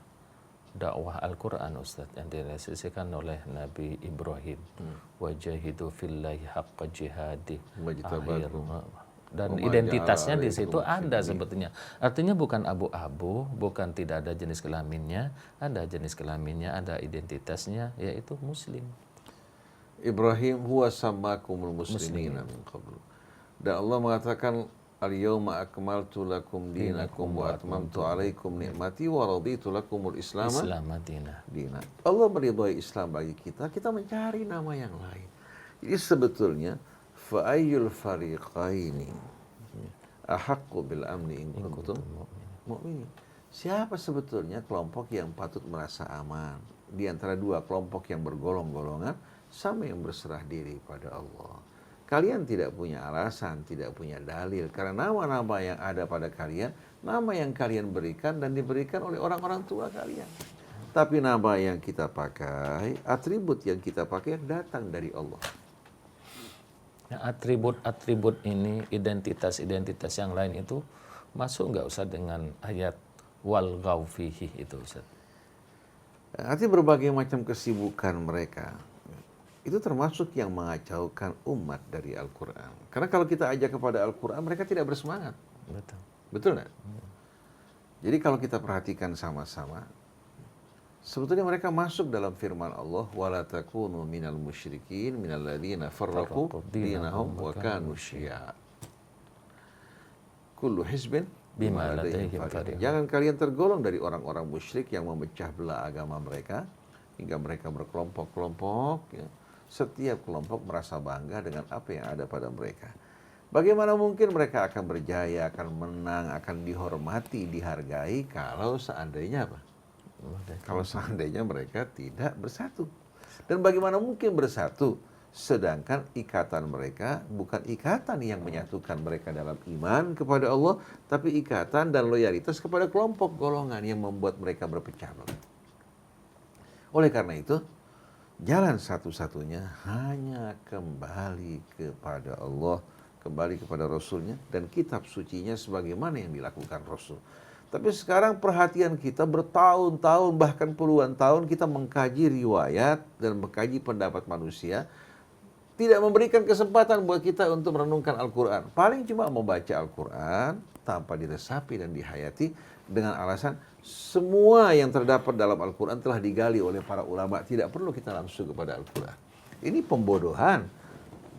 dakwah Al-Quran Ustaz yang direalisasikan oleh Nabi Ibrahim. Wajahidu fillahi haqqa jihadi. Dan identitasnya di situ ada sebetulnya. Artinya bukan abu-abu, bukan tidak ada jenis kelaminnya, ada jenis kelaminnya, ada identitasnya, yaitu Muslim. Ibrahim huwa sammakumul muslimina min qablu. Dan Allah mengatakan al-yawma akmaltu lakum dinakum wa atmamtu alaikum ni'mati wa raditu lakumul Islam dina. Allah meridhai Islam bagi kita, kita mencari nama yang lain. Jadi sebetulnya fa'ayyul fariqaini ahaqqu bil amni in kuntum mu'minin. Siapa sebetulnya kelompok yang patut merasa aman di antara dua kelompok yang bergolong-golongan sama yang berserah diri pada Allah? Kalian tidak punya alasan, tidak punya dalil karena nama-nama yang ada pada kalian, nama yang kalian berikan dan diberikan oleh orang-orang tua kalian. Tapi nama yang kita pakai, atribut yang kita pakai datang dari Allah. Nah, atribut-atribut ini, identitas-identitas yang lain itu masuk nggak usah dengan ayat wal ghaufihi itu Ustaz? Artinya berbagai macam kesibukan mereka itu termasuk yang mengacaukan umat dari Al-Quran. Karena kalau kita ajak kepada Al-Quran, mereka tidak bersemangat. Betul. Betul nggak? Jadi kalau kita perhatikan sama-sama, sebetulnya mereka masuk dalam firman Allah, wala takunu minal musyrikin minal ladzina farraqu dinahum wa kanu syi'a. Kullu hizbin Bima ladaihim farihun. Jangan kalian tergolong dari orang-orang musyrik yang memecah belah agama mereka hingga mereka berkelompok-kelompok. Ya. Setiap kelompok merasa bangga dengan apa yang ada pada mereka. Bagaimana mungkin mereka akan berjaya, akan menang, akan dihormati, dihargai kalau seandainya apa? Kalau seandainya mereka tidak bersatu. Dan bagaimana mungkin bersatu sedangkan ikatan mereka bukan ikatan yang menyatukan mereka dalam iman kepada Allah, tapi ikatan dan loyalitas kepada kelompok golongan yang membuat mereka berpecah belah. Oleh karena itu, jalan satu-satunya hanya kembali kepada Allah, kembali kepada Rasulnya dan kitab sucinya sebagaimana yang dilakukan Rasul. Tapi sekarang perhatian kita bertahun-tahun bahkan puluhan tahun kita mengkaji riwayat dan mengkaji pendapat manusia, tidak memberikan kesempatan buat kita untuk merenungkan Al-Quran. Paling cuma membaca Al-Quran tanpa diresapi dan dihayati dengan alasan semua yang terdapat dalam Al-Quran telah digali oleh para ulama. Tidak perlu kita langsung kepada Al-Quran. Ini pembodohan.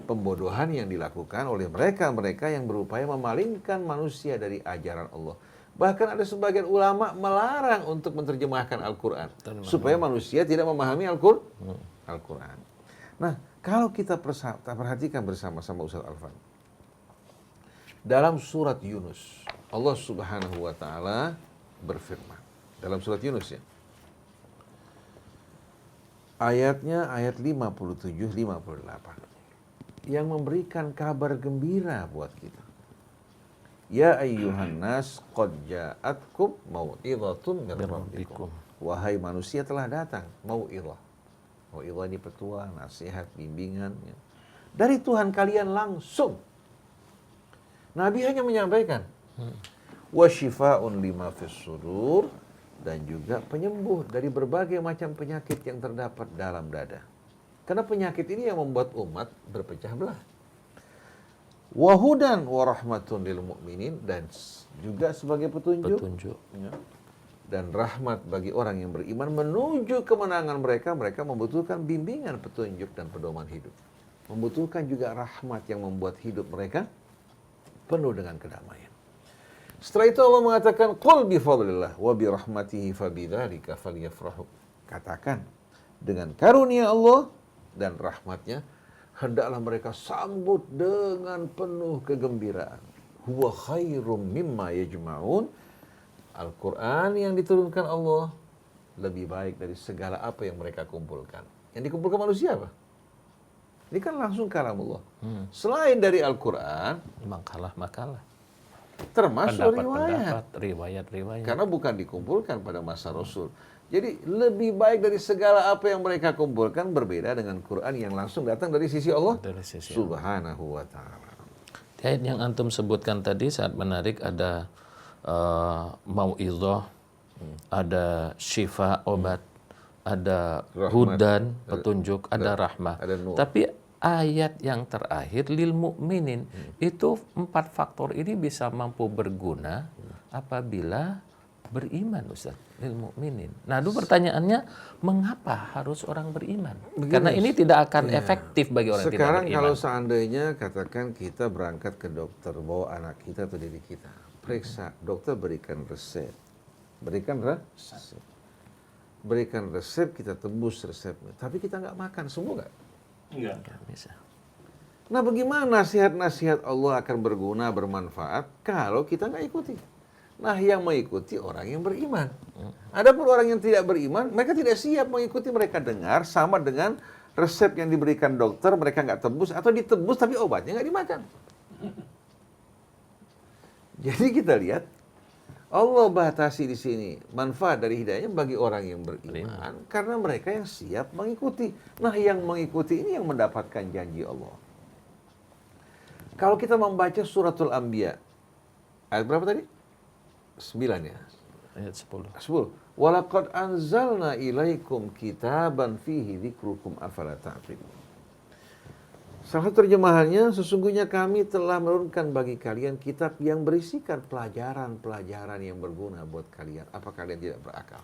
Pembodohan yang dilakukan oleh mereka-mereka yang berupaya memalingkan manusia dari ajaran Allah. Bahkan ada sebagian ulama melarang untuk menerjemahkan Al-Quran supaya manusia tidak memahami Al-Quran. Nah, kalau kita perhatikan bersama-sama Ustaz Alfan, dalam surat Yunus, Allah Subhanahu wa taala berfirman dalam surat Yunus ya. Ayatnya ayat 57 58 yang memberikan kabar gembira buat kita. Ya ayyuhan nas qad ja'atkum mau'izatun min rabbikum. Wahai manusia telah datang mau'izah. Mau'izah ini petua, nasihat, bimbingan ya. Dari Tuhan kalian langsung. Nabi hanya menyampaikan wa syifaa'un lima fis sudur dan juga penyembuh dari berbagai macam penyakit yang terdapat dalam dada. Karena penyakit ini yang membuat umat berpecah belah. Wahudan warahmatun lil mu'minin dan juga sebagai petunjuk. Ya. Dan rahmat bagi orang yang beriman menuju kemenangan mereka. Mereka membutuhkan bimbingan, petunjuk dan pedoman hidup. Membutuhkan juga rahmat yang membuat hidup mereka penuh dengan kedamaian. Setelah itu Allah mengatakan qul bi fadlillah wa bi rahmatihi fabidzalika falyafrahu. Katakan dengan karunia Allah dan rahmatnya hendaklah mereka sambut dengan penuh kegembiraan. Huwa khairum mimma yajma'un. Al-Quran yang diturunkan Allah lebih baik dari segala apa yang mereka kumpulkan. Yang dikumpulkan manusia apa? Ini kan langsung kalam Allah. Selain dari Al-Quran, makalah-makalah. Termasuk riwayat. Riwayat-riwayat. Karena bukan dikumpulkan pada masa Rasul. Jadi lebih baik dari segala apa yang mereka kumpulkan berbeda dengan Quran yang langsung datang dari sisi Allah Subhanahu wa ta'ala. Di ayat yang antum sebutkan tadi saat menarik ada mau'izah, ada syifa, obat, ada Rahmat, hudan, petunjuk, ada rahmah. ada nur. Tapi ayat yang terakhir lil mu'minin itu 4 faktor ini bisa mampu berguna apabila beriman Ustaz, lil mu'minin. Nah, dulu pertanyaannya mengapa harus orang beriman? Karena ini tidak akan efektif bagi orang yang tidak Sekarang beriman. kalau seandainya katakan kita berangkat ke dokter bawa anak kita atau diri kita, periksa, dokter berikan resep. Berikan resep, kita tebus resepnya. Tapi kita nggak makan, sembuh nggak? Nggak bisa. Nah, bagaimana nasihat-nasihat Allah akan berguna, bermanfaat kalau kita nggak ikuti? Nah, yang mengikuti orang yang beriman. Adapun orang yang tidak beriman, mereka tidak siap mengikuti. Mereka dengar sama dengan resep yang diberikan dokter, mereka nggak tebus, atau ditebus tapi obatnya nggak dimakan. Jadi kita lihat, Allah batasi di sini manfaat dari hidayahnya bagi orang yang beriman karena mereka yang siap mengikuti. Nah, yang mengikuti ini yang mendapatkan janji Allah. Kalau kita membaca suratul Anbiya, ayat berapa tadi? 9 ya? Ayat 10. 10. Walaqad anzalna ilaikum kitaban fihi dzikrukum afala ta'qilun. Salah satu terjemahannya, sesungguhnya kami telah menurunkan bagi kalian kitab yang berisikan pelajaran-pelajaran yang berguna buat kalian. Apa kalian tidak berakal?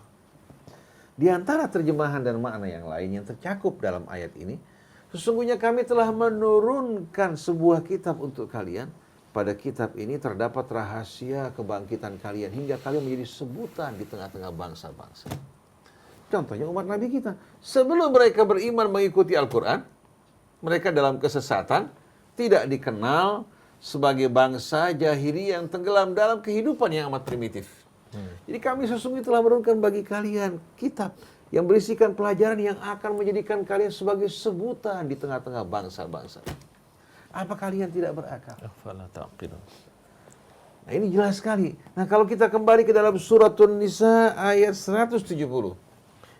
Di antara terjemahan dan makna yang lain yang tercakup dalam ayat ini, sesungguhnya kami telah menurunkan sebuah kitab untuk kalian. Pada kitab ini terdapat rahasia kebangkitan kalian hingga kalian menjadi sebutan di tengah-tengah bangsa-bangsa. Contohnya umat Nabi kita. Sebelum mereka beriman mengikuti Al-Quran, mereka dalam kesesatan, tidak dikenal sebagai bangsa jahiliyah yang tenggelam dalam kehidupan yang amat primitif. Jadi kami sesungguhnya telah menurunkan bagi kalian kitab yang berisikan pelajaran yang akan menjadikan kalian sebagai sebutan di tengah-tengah bangsa-bangsa. Apa kalian tidak berakal? Afala taqilun. Nah, ini jelas sekali. Nah, kalau kita kembali ke dalam suratun Nisa ayat 170.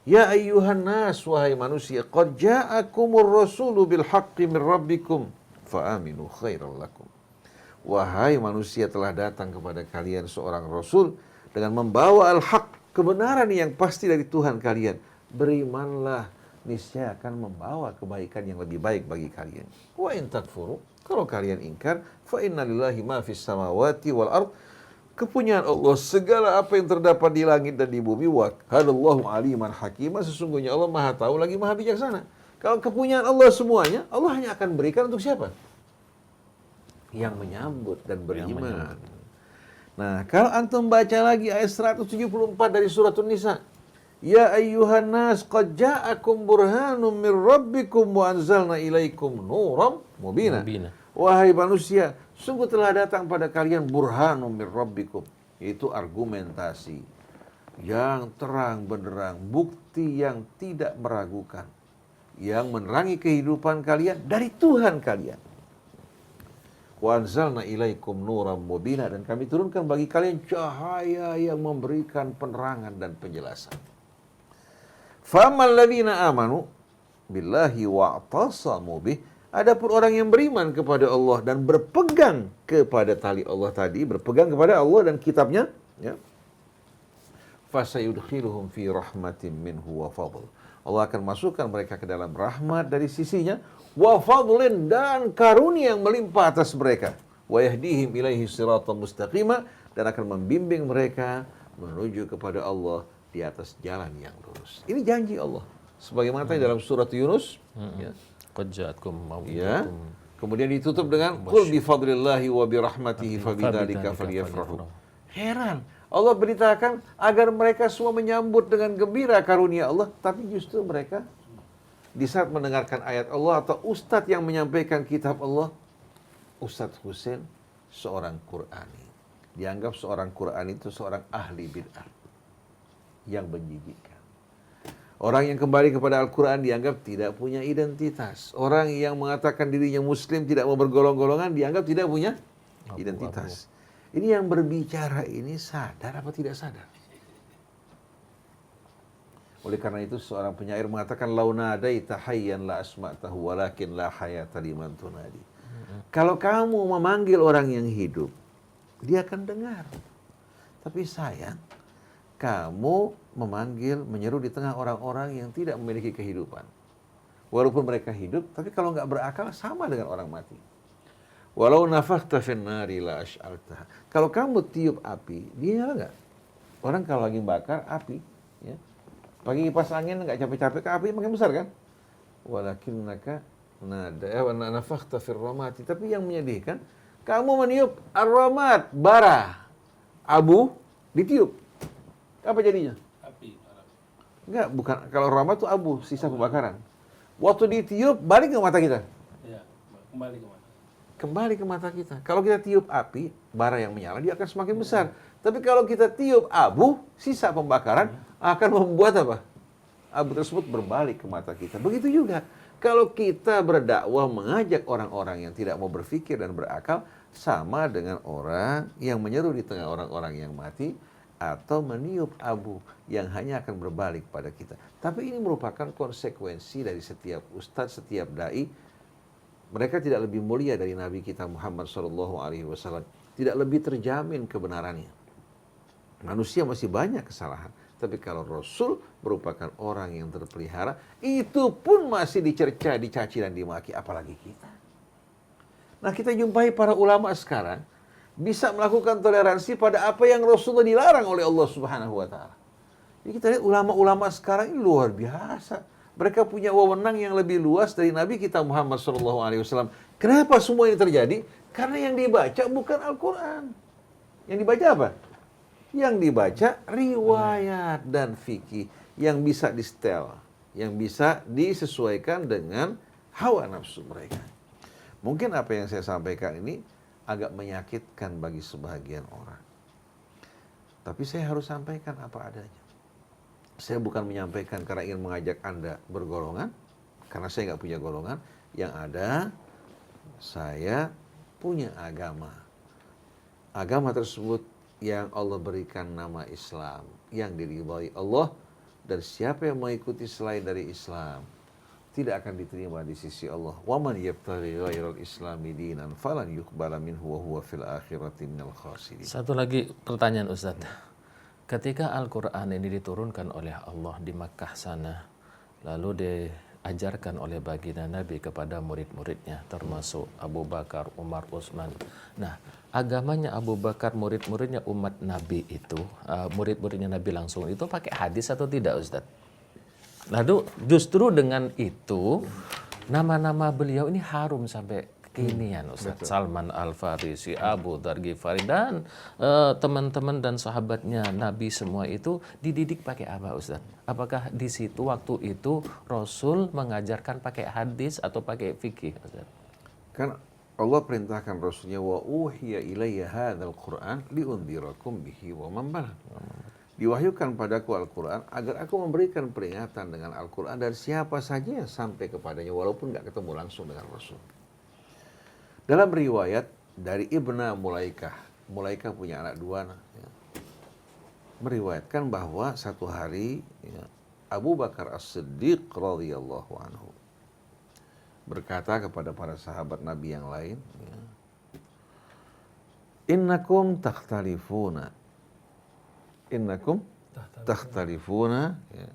Ya ayyuhan nas, wahai manusia, qad ja'akumur rasulu bil haqqi min rabbikum fa aminu khairal lakum. Wahai manusia, telah datang kepada kalian seorang rasul dengan membawa al-haq, kebenaran yang pasti dari Tuhan kalian. Berimanlah, niscaya akan membawa kebaikan yang lebih baik bagi kalian. Wa in takfuru, kalau kalian ingkar, fa inna lillahi ma fis samawati wal ard. Kepunyaan Allah segala apa yang terdapat di langit dan di bumi. Wa kanallahu aliman hakimah, sesungguhnya Allah Maha tahu lagi Maha bijaksana. Kalau kepunyaan Allah semuanya, Allah hanya akan berikan untuk siapa? Yang menyambut dan beriman. Nah, kalau antum baca lagi ayat 174 dari suratun Nisa. Ya ayyuhan nas, qad ja'akum burhanum min rabbikum wa anzalna ilaikum nuram mubina. Wahai manusia, sungguh telah datang pada kalian burhanum min rabbikum, yaitu argumentasi yang terang benderang, bukti yang tidak meragukan, yang menerangi kehidupan kalian dari Tuhan kalian. Wa anzalna ilaikum nuram mubina, dan kami turunkan bagi kalian cahaya yang memberikan penerangan dan penjelasan. Famal ladzina amanu billahi wa'tasamu bih, adapun orang yang beriman kepada Allah dan berpegang kepada tali Allah tadi, berpegang kepada Allah dan kitabnya, ya. Fasayudkhiluhum fi rahmatin minhu wa fadl. Allah akan masukkan mereka ke dalam rahmat dari sisinya, wa fadlin, dan karunia yang melimpah atas mereka. Wa yahdihim ilaihi siratan mustaqima, dan akan membimbing mereka menuju kepada Allah di atas jalan yang lurus. Ini janji Allah. Sebagaimana tadi dalam surat Yunus, ya. Qad ja'atkum Ya. maw'idatun. Kemudian ditutup dengan qul bi fadlillahi wa bi rahmatihi fabidzalika falyafrahu. Heran. Allah beritakan agar mereka semua menyambut dengan gembira karunia Allah, tapi justru mereka di saat mendengarkan ayat Allah atau ustadz yang menyampaikan kitab Allah, Ustadz Husain seorang Qur'ani. Dianggap seorang Qur'ani itu seorang ahli bid'ah yang menjijikkan. Orang yang kembali kepada Al-Quran dianggap tidak punya identitas. Orang yang mengatakan dirinya Muslim tidak mau bergolong-golongan dianggap tidak punya identitas. Ini yang berbicara ini sadar apa tidak sadar? Oleh karena itu seorang penyair mengatakan launadaita hayyan la asma'tahu walakin la hayata liman tunadi. Kalau kamu memanggil orang yang hidup, dia akan dengar. Tapi sayang, kamu memanggil, menyeru di tengah orang-orang yang tidak memiliki kehidupan. Walaupun mereka hidup, tapi kalau nggak berakal sama dengan orang mati. Walau nafakhta fin nari la ash'altaha. Kalau kamu tiup api, dia nyala nggak? Orang kalau lagi bakar api, ya, pakai kipas angin nggak capek-capek, ke api makin besar kan? Walakinnaka nafakhta fir ramati. Tapi yang menyedihkan, kamu meniup ar-ramat, bara, abu, ditiup. Apa jadinya? Api. Enggak, bukan. Kalau ramat itu abu, sisa pembakaran. Waktu ditiup, balik ke mata kita. Ya. Kembali ke mana? Kembali ke mata kita. Kalau kita tiup api, bara yang menyala dia akan semakin besar. Tapi kalau kita tiup abu, sisa pembakaran akan membuat apa? Abu tersebut berbalik ke mata kita. Begitu juga kalau kita berdakwah mengajak orang-orang yang tidak mau berpikir dan berakal, sama dengan orang yang menyeru di tengah orang-orang yang mati atau meniup abu yang hanya akan berbalik pada kita. Tapi ini merupakan konsekuensi dari setiap ustadz, setiap dai. Mereka tidak lebih mulia dari Nabi kita Muhammad SAW. Tidak lebih terjamin kebenarannya. Manusia masih banyak kesalahan. Tapi kalau Rasul merupakan orang yang terpelihara, itu pun masih dicerca, dicaci, dan dimaki. Apalagi kita. Nah, kita jumpai para ulama sekarang bisa melakukan toleransi pada apa yang Rasulullah dilarang oleh Allah Subhanahu wa Ta'ala. Jadi kita lihat ulama-ulama sekarang ini luar biasa. Mereka punya wewenang yang lebih luas dari Nabi kita Muhammad SAW. Kenapa semua ini terjadi? Karena yang dibaca bukan Al-Quran. Yang dibaca apa? Yang dibaca riwayat dan fikih yang bisa di-setel, yang bisa disesuaikan dengan hawa nafsu mereka. Mungkin apa yang saya sampaikan ini agak menyakitkan bagi sebagian orang. Tapi saya harus sampaikan apa adanya. Saya bukan menyampaikan karena ingin mengajak Anda bergolongan, karena saya nggak punya golongan. Yang ada, saya punya agama. Agama tersebut yang Allah berikan nama Islam, yang diridhai Allah, dan siapa yang mengikuti selain dari Islam tidak akan diterima di sisi Allah. Wa man yabtaghi ghairal islami dinan falan yuqbala minhu wa huwa fil akhirati minal khasirin. Satu lagi pertanyaan Ustaz. Ketika Al-Quran ini diturunkan oleh Allah di Makkah sana, lalu diajarkan oleh baginda Nabi kepada murid-muridnya, termasuk Abu Bakar, Umar, Utsman. Nah, agamanya Abu Bakar, murid-muridnya umat Nabi itu, murid-muridnya Nabi langsung itu pakai hadis atau tidak, Ustaz? Lalu justru dengan itu, nama-nama beliau ini harum sampai kekinian, Ustaz. Salman Al-Farisi, Abu Dzar Ghifari, dan teman-teman dan sahabatnya Nabi semua itu dididik pakai apa, Ustaz? Apakah di situ waktu itu Rasul mengajarkan pakai hadis atau pakai fikih, Ustaz? Kan Allah perintahkan Rasulnya, wa uhiya ilayya hadzal Qur'an liundhirakum bihi wa man balagh. Diwahyukan padaku Al-Quran agar aku memberikan peringatan dengan Al-Quran dan siapa saja yang sampai kepadanya walaupun nggak ketemu langsung dengan Rasul. Dalam riwayat dari Ibnu Mulaikah, Mulaikah punya anak dua, ya, meriwayatkan bahwa satu hari ya, Abu Bakar As-Siddiq radhiyallahu anhu berkata kepada para sahabat Nabi yang lain, ya, innakum takhtalifuna ya,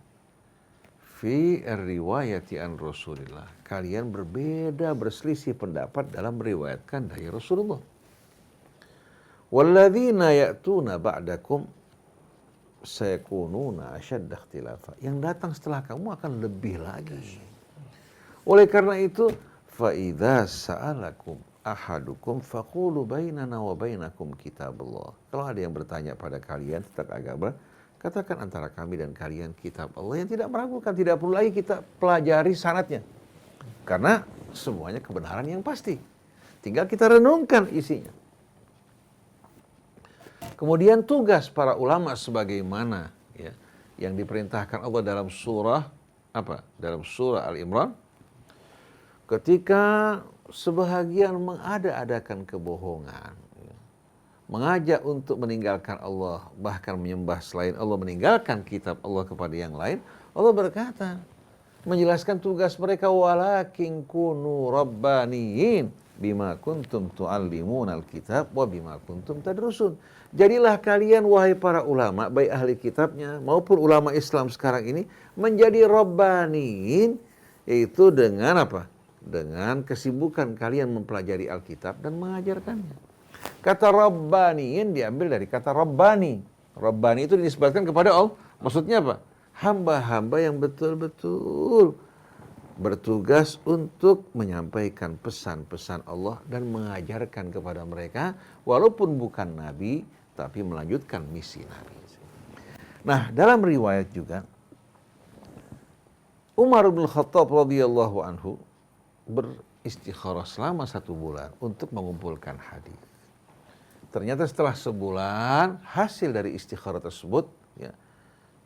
fi riwayati an Rasulillah. Kalian berbeda, berselisih pendapat dalam meriwayatkan dari Rasulullah. Walladzina ya'tuna ba'dakum sayakununa ashadda ikhtilafa. Yang datang setelah kamu akan lebih lagi. Oleh karena itu, fa idza sa'alakum ahadukum faqulu bainana wa bainakum kitabullah. Kalau ada yang bertanya pada kalian tentang agama, katakan antara kami dan kalian kitab Allah yang tidak meragukan, tidak perlu lagi kita pelajari sanadnya. Karena semuanya kebenaran yang pasti. Tinggal kita renungkan isinya. Kemudian tugas para ulama sebagaimana ya, yang diperintahkan Allah dalam surah apa? Dalam surah Al-Imran, ketika sebahagian mengada-adakan kebohongan, mengajak untuk meninggalkan Allah, bahkan menyembah selain Allah, meninggalkan kitab Allah kepada yang lain, Allah berkata, menjelaskan tugas mereka, walakin kunu rabbaniyin bima kuntum tu'allimunal kitab wa bima kuntum tadrusun. Jadilah kalian wahai para ulama, baik ahli kitabnya maupun ulama Islam sekarang ini, menjadi rabbaniyin, yaitu dengan apa? Dengan kesibukan kalian mempelajari Alkitab dan mengajarkannya. Kata Rabbaniin diambil dari kata Rabbani. Rabbani itu dinisbatkan kepada Allah. Maksudnya apa? Hamba-hamba yang betul-betul bertugas untuk menyampaikan pesan-pesan Allah dan mengajarkan kepada mereka, walaupun bukan Nabi, tapi melanjutkan misi Nabi. Nah, dalam riwayat juga, Umar bin Khattab radhiyallahu anhu istikharah selama 1 bulan untuk mengumpulkan hadis. Ternyata setelah sebulan hasil dari istikharah tersebut ya,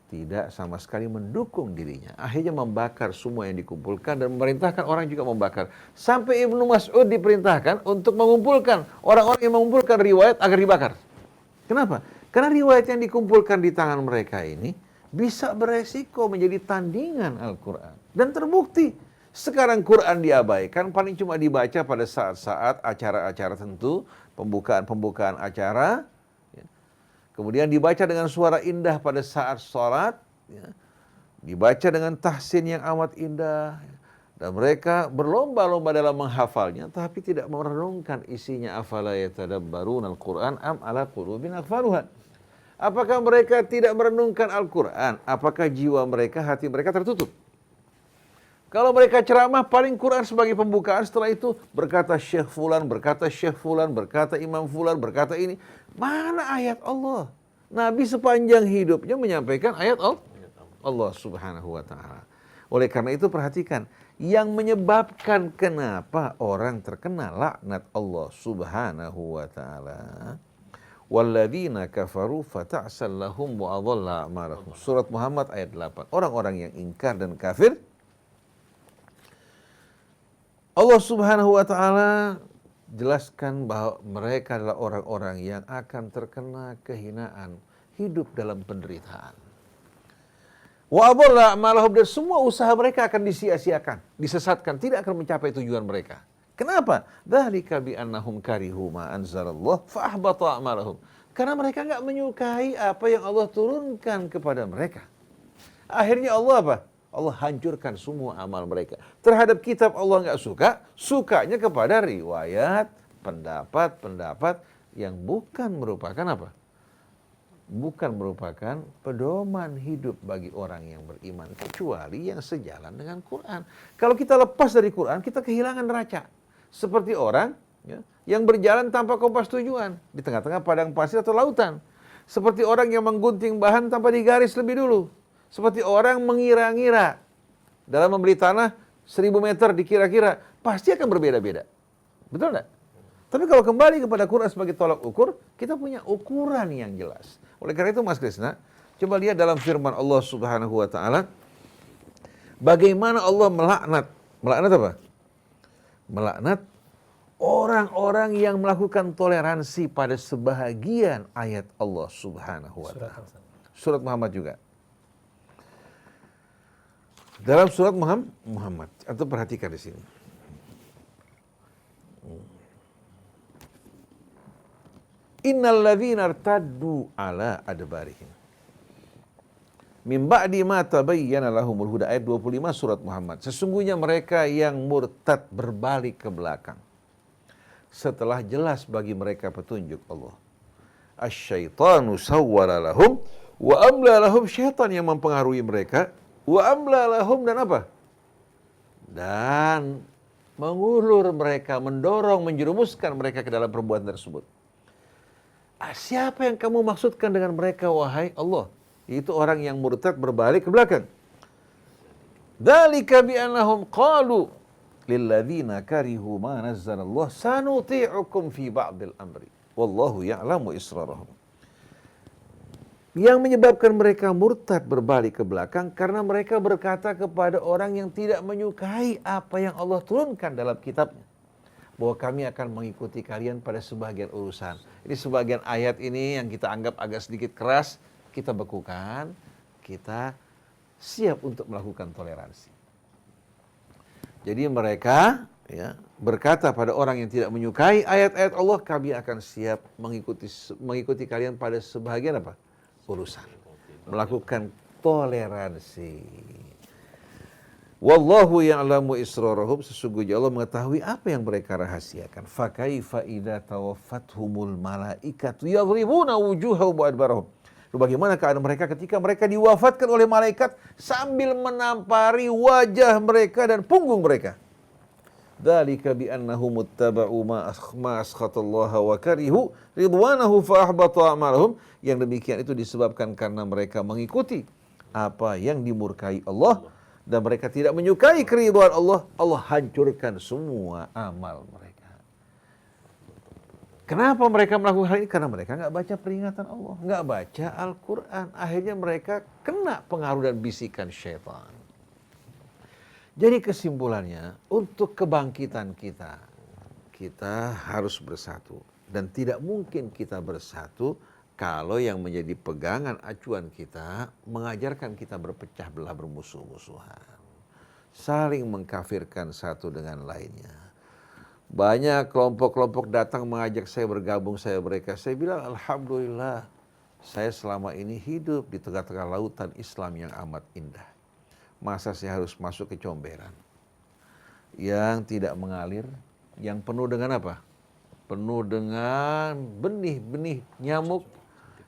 tidak sama sekali mendukung dirinya. Akhirnya membakar semua yang dikumpulkan dan memerintahkan orang juga membakar. Sampai Ibnu Mas'ud diperintahkan untuk mengumpulkan orang-orang yang mengumpulkan riwayat agar dibakar. Kenapa? Karena riwayat yang dikumpulkan di tangan mereka ini bisa beresiko menjadi tandingan Al-Quran. Dan terbukti, sekarang Quran diabaikan, paling cuma dibaca pada saat-saat acara-acara tentu, pembukaan acara, ya. Kemudian dibaca dengan suara indah pada saat sholat, ya. Dibaca dengan tahsin yang amat indah, ya. Dan mereka berlomba-lomba dalam menghafalnya, tapi tidak merenungkan isinya. Afala yatadabbaruna al-Quran am ala qulubin aqfaluha. Apakah mereka tidak merenungkan Al-Quran? Apakah jiwa mereka, hati mereka tertutup? Kalau mereka ceramah, paling Quran sebagai pembukaan, setelah itu berkata Syekh Fulan, berkata Syekh Fulan, berkata Imam Fulan, berkata ini. Mana ayat Allah? Nabi sepanjang hidupnya menyampaikan ayat Allah subhanahu wa ta'ala. Oleh karena itu perhatikan, yang menyebabkan kenapa orang terkena laknat Allah subhanahu wa ta'ala. Walladzina kafaru fata'sal lahum wa adalla a'malahum. Surat Muhammad ayat 8. Orang-orang yang ingkar dan kafir, Allah Subhanahu wa taala jelaskan bahwa mereka adalah orang-orang yang akan terkena kehinaan, hidup dalam penderitaan. Wa adalla a'malahum, dan semua usaha mereka akan disia-siakan, disesatkan, tidak akan mencapai tujuan mereka. Kenapa? Dzalika bi annahum karihu ma anzalallah fa ahbata a'malahum. Karena mereka enggak menyukai apa yang Allah turunkan kepada mereka. Akhirnya Allah apa? Allah hancurkan semua amal mereka. Terhadap kitab Allah enggak suka, sukanya kepada riwayat, pendapat-pendapat yang bukan merupakan apa? Bukan merupakan pedoman hidup bagi orang yang beriman, kecuali yang sejalan dengan Quran. Kalau kita lepas dari Quran, kita kehilangan neraca. Seperti orang ya, yang berjalan tanpa kompas tujuan di tengah-tengah padang pasir atau lautan. Seperti orang yang menggunting bahan tanpa digaris lebih dulu. Seperti orang mengira-ngira dalam membeli tanah 1000 meter dikira-kira, pasti akan berbeda-beda. Betul enggak? Tapi kalau kembali kepada Quran sebagai tolak ukur, kita punya ukuran yang jelas. Oleh karena itu Mas Krisna, coba lihat dalam firman Allah Subhanahu wa taala bagaimana Allah melaknat apa? Melaknat orang-orang yang melakukan toleransi pada sebahagian ayat Allah Subhanahu wa taala. Surat Muhammad juga. Dalam surat Muhammad, atau perhatikan di sini. Innal ladzina irtaddu ala adbarihim min ba'di ma tabayyana lahumul huda, ayat 25 surat Muhammad. Sesungguhnya mereka yang murtad berbalik ke belakang setelah jelas bagi mereka petunjuk Allah. Asyaitanu sawwara lahum wa amla lahum, syaitan yang mempengaruhi mereka, wa amla lahum, dan apa? Dan mengulur mereka, mendorong, menjerumuskan mereka ke dalam perbuatan tersebut. Siapa yang kamu maksudkan dengan mereka wahai Allah? Itu orang yang murtad berbalik ke belakang. Dzalika bi annahum qalu lil ladzina karihu ma nazzalallah sanuti'ukum fi ba'dil amri wallahu ya'lamu israrahum. Yang menyebabkan mereka murtad berbalik ke belakang karena mereka berkata kepada orang yang tidak menyukai apa yang Allah turunkan dalam kitabnya, bahwa kami akan mengikuti kalian pada sebagian urusan. Ini sebagian ayat ini yang kita anggap agak sedikit keras, kita bekukan, kita siap untuk melakukan toleransi. Jadi mereka ya, berkata pada orang yang tidak menyukai ayat-ayat Allah, kami akan siap mengikuti kalian pada sebagian apa? Urusan. Melakukan toleransi. Wallahu ya'lamu israrahum, sesungguhnya Allah mengetahui apa yang mereka rahasiakan. Fa kaifa idza tawaffathumul malaikatu yadribuna wujuhahum wa adbarahum. Bagaimana keadaan mereka ketika mereka diwafatkan oleh malaikat sambil menampari wajah mereka dan punggung mereka. Dzalika bi annahum muttaba'u ma askhatallaha wa karihu ridwanahu fa ahbata a'malahum. Yang demikian itu disebabkan karena mereka mengikuti apa yang dimurkai Allah dan mereka tidak menyukai keridhaan Allah, Allah hancurkan semua amal mereka. Kenapa mereka melakukan hal ini? Karena mereka nggak baca peringatan Allah, nggak baca Al-Quran. Akhirnya mereka kena pengaruh dan bisikan syaitan. Jadi kesimpulannya, untuk kebangkitan kita, kita harus bersatu. Dan tidak mungkin kita bersatu kalau yang menjadi pegangan acuan kita mengajarkan kita berpecah belah, bermusuh-musuhan, saling mengkafirkan satu dengan lainnya. Banyak kelompok-kelompok datang mengajak saya bergabung, saya mereka. Saya bilang, alhamdulillah, saya selama ini hidup di tengah-tengah lautan Islam yang amat indah. Masa saya harus masuk ke comberan yang tidak mengalir, yang penuh dengan apa? Penuh dengan benih-benih nyamuk,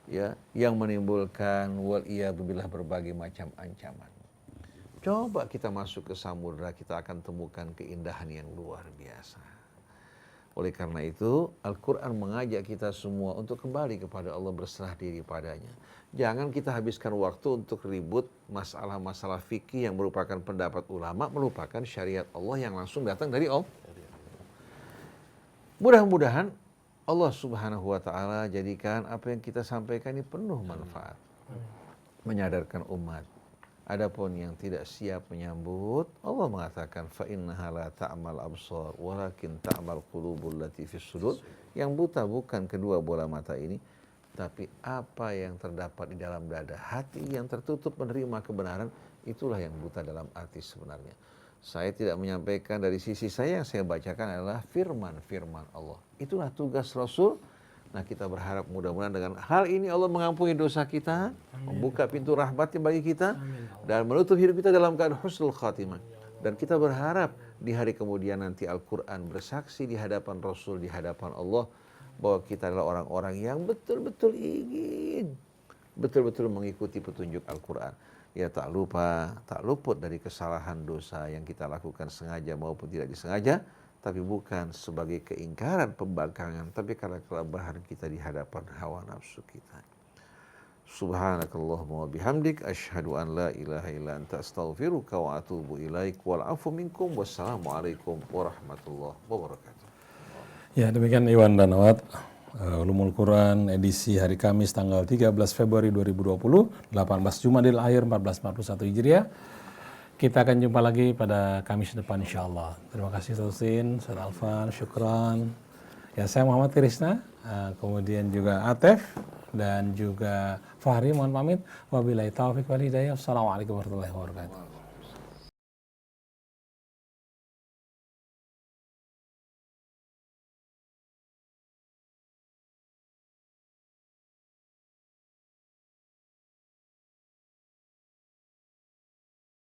ya, yang menimbulkan waliyadzubillah berbagai macam ancaman. Coba kita masuk ke samudera, kita akan temukan keindahan yang luar biasa. Oleh karena itu, Al-Quran mengajak kita semua untuk kembali kepada Allah, berserah diri padanya. Jangan kita habiskan waktu untuk ribut masalah-masalah fikih yang merupakan pendapat ulama, melupakan syariat Allah yang langsung datang dari Allah. Mudah-mudahan Allah Subhanahu wa Ta'ala jadikan apa yang kita sampaikan ini penuh manfaat, menyadarkan umat. Adapun yang tidak siap menyambut, Allah mengatakan fa innaha la ta'mal absar walakin ta'mal qulubul lati fis sudur. Yang buta bukan kedua bola mata ini, tapi apa yang terdapat di dalam dada. Hati yang tertutup menerima kebenaran, itulah yang buta dalam arti sebenarnya. Saya tidak menyampaikan dari sisi saya, yang saya bacakan adalah firman-firman Allah. Itulah tugas Rasul. Nah, kita berharap mudah-mudahan dengan hal ini Allah mengampuni dosa kita, membuka pintu rahmatnya bagi kita, dan menutup hidup kita dalam keadaan husnul khatimah. Dan kita berharap di hari kemudian nanti Al-Quran bersaksi di hadapan Rasul, di hadapan Allah, bahwa kita adalah orang-orang yang betul-betul ingin, betul-betul mengikuti petunjuk Al-Quran. Ya, tak lupa, tak luput dari kesalahan dosa yang kita lakukan sengaja maupun tidak disengaja, tapi bukan sebagai keingkaran, pembangkangan, tapi karena kelemahan kita di hadapan hawa nafsu kita. Subhanakallahumma wa bihamdik, asyhadu an la ilaha illa anta astaghfiruka wa atubu ilaik, wal afu minkum, wassalamualaikum warahmatullahi wabarakatuh. Ya, demikian Iwan dan Awad, Ulumul Quran edisi hari Kamis tanggal 13 Februari 2020, 18 Jumadil Akhir 1441 Hijriah. Kita akan jumpa lagi pada Kamis depan insyaAllah. Terima kasih Tausin, Ustaz Alfan, syukran. Ya, saya Muhammad Tirisna, kemudian juga Atef, dan juga Fahri, mohon pamit. Wabillahi taufiq wal hidayah. Assalamualaikum warahmatullahi wabarakatuh.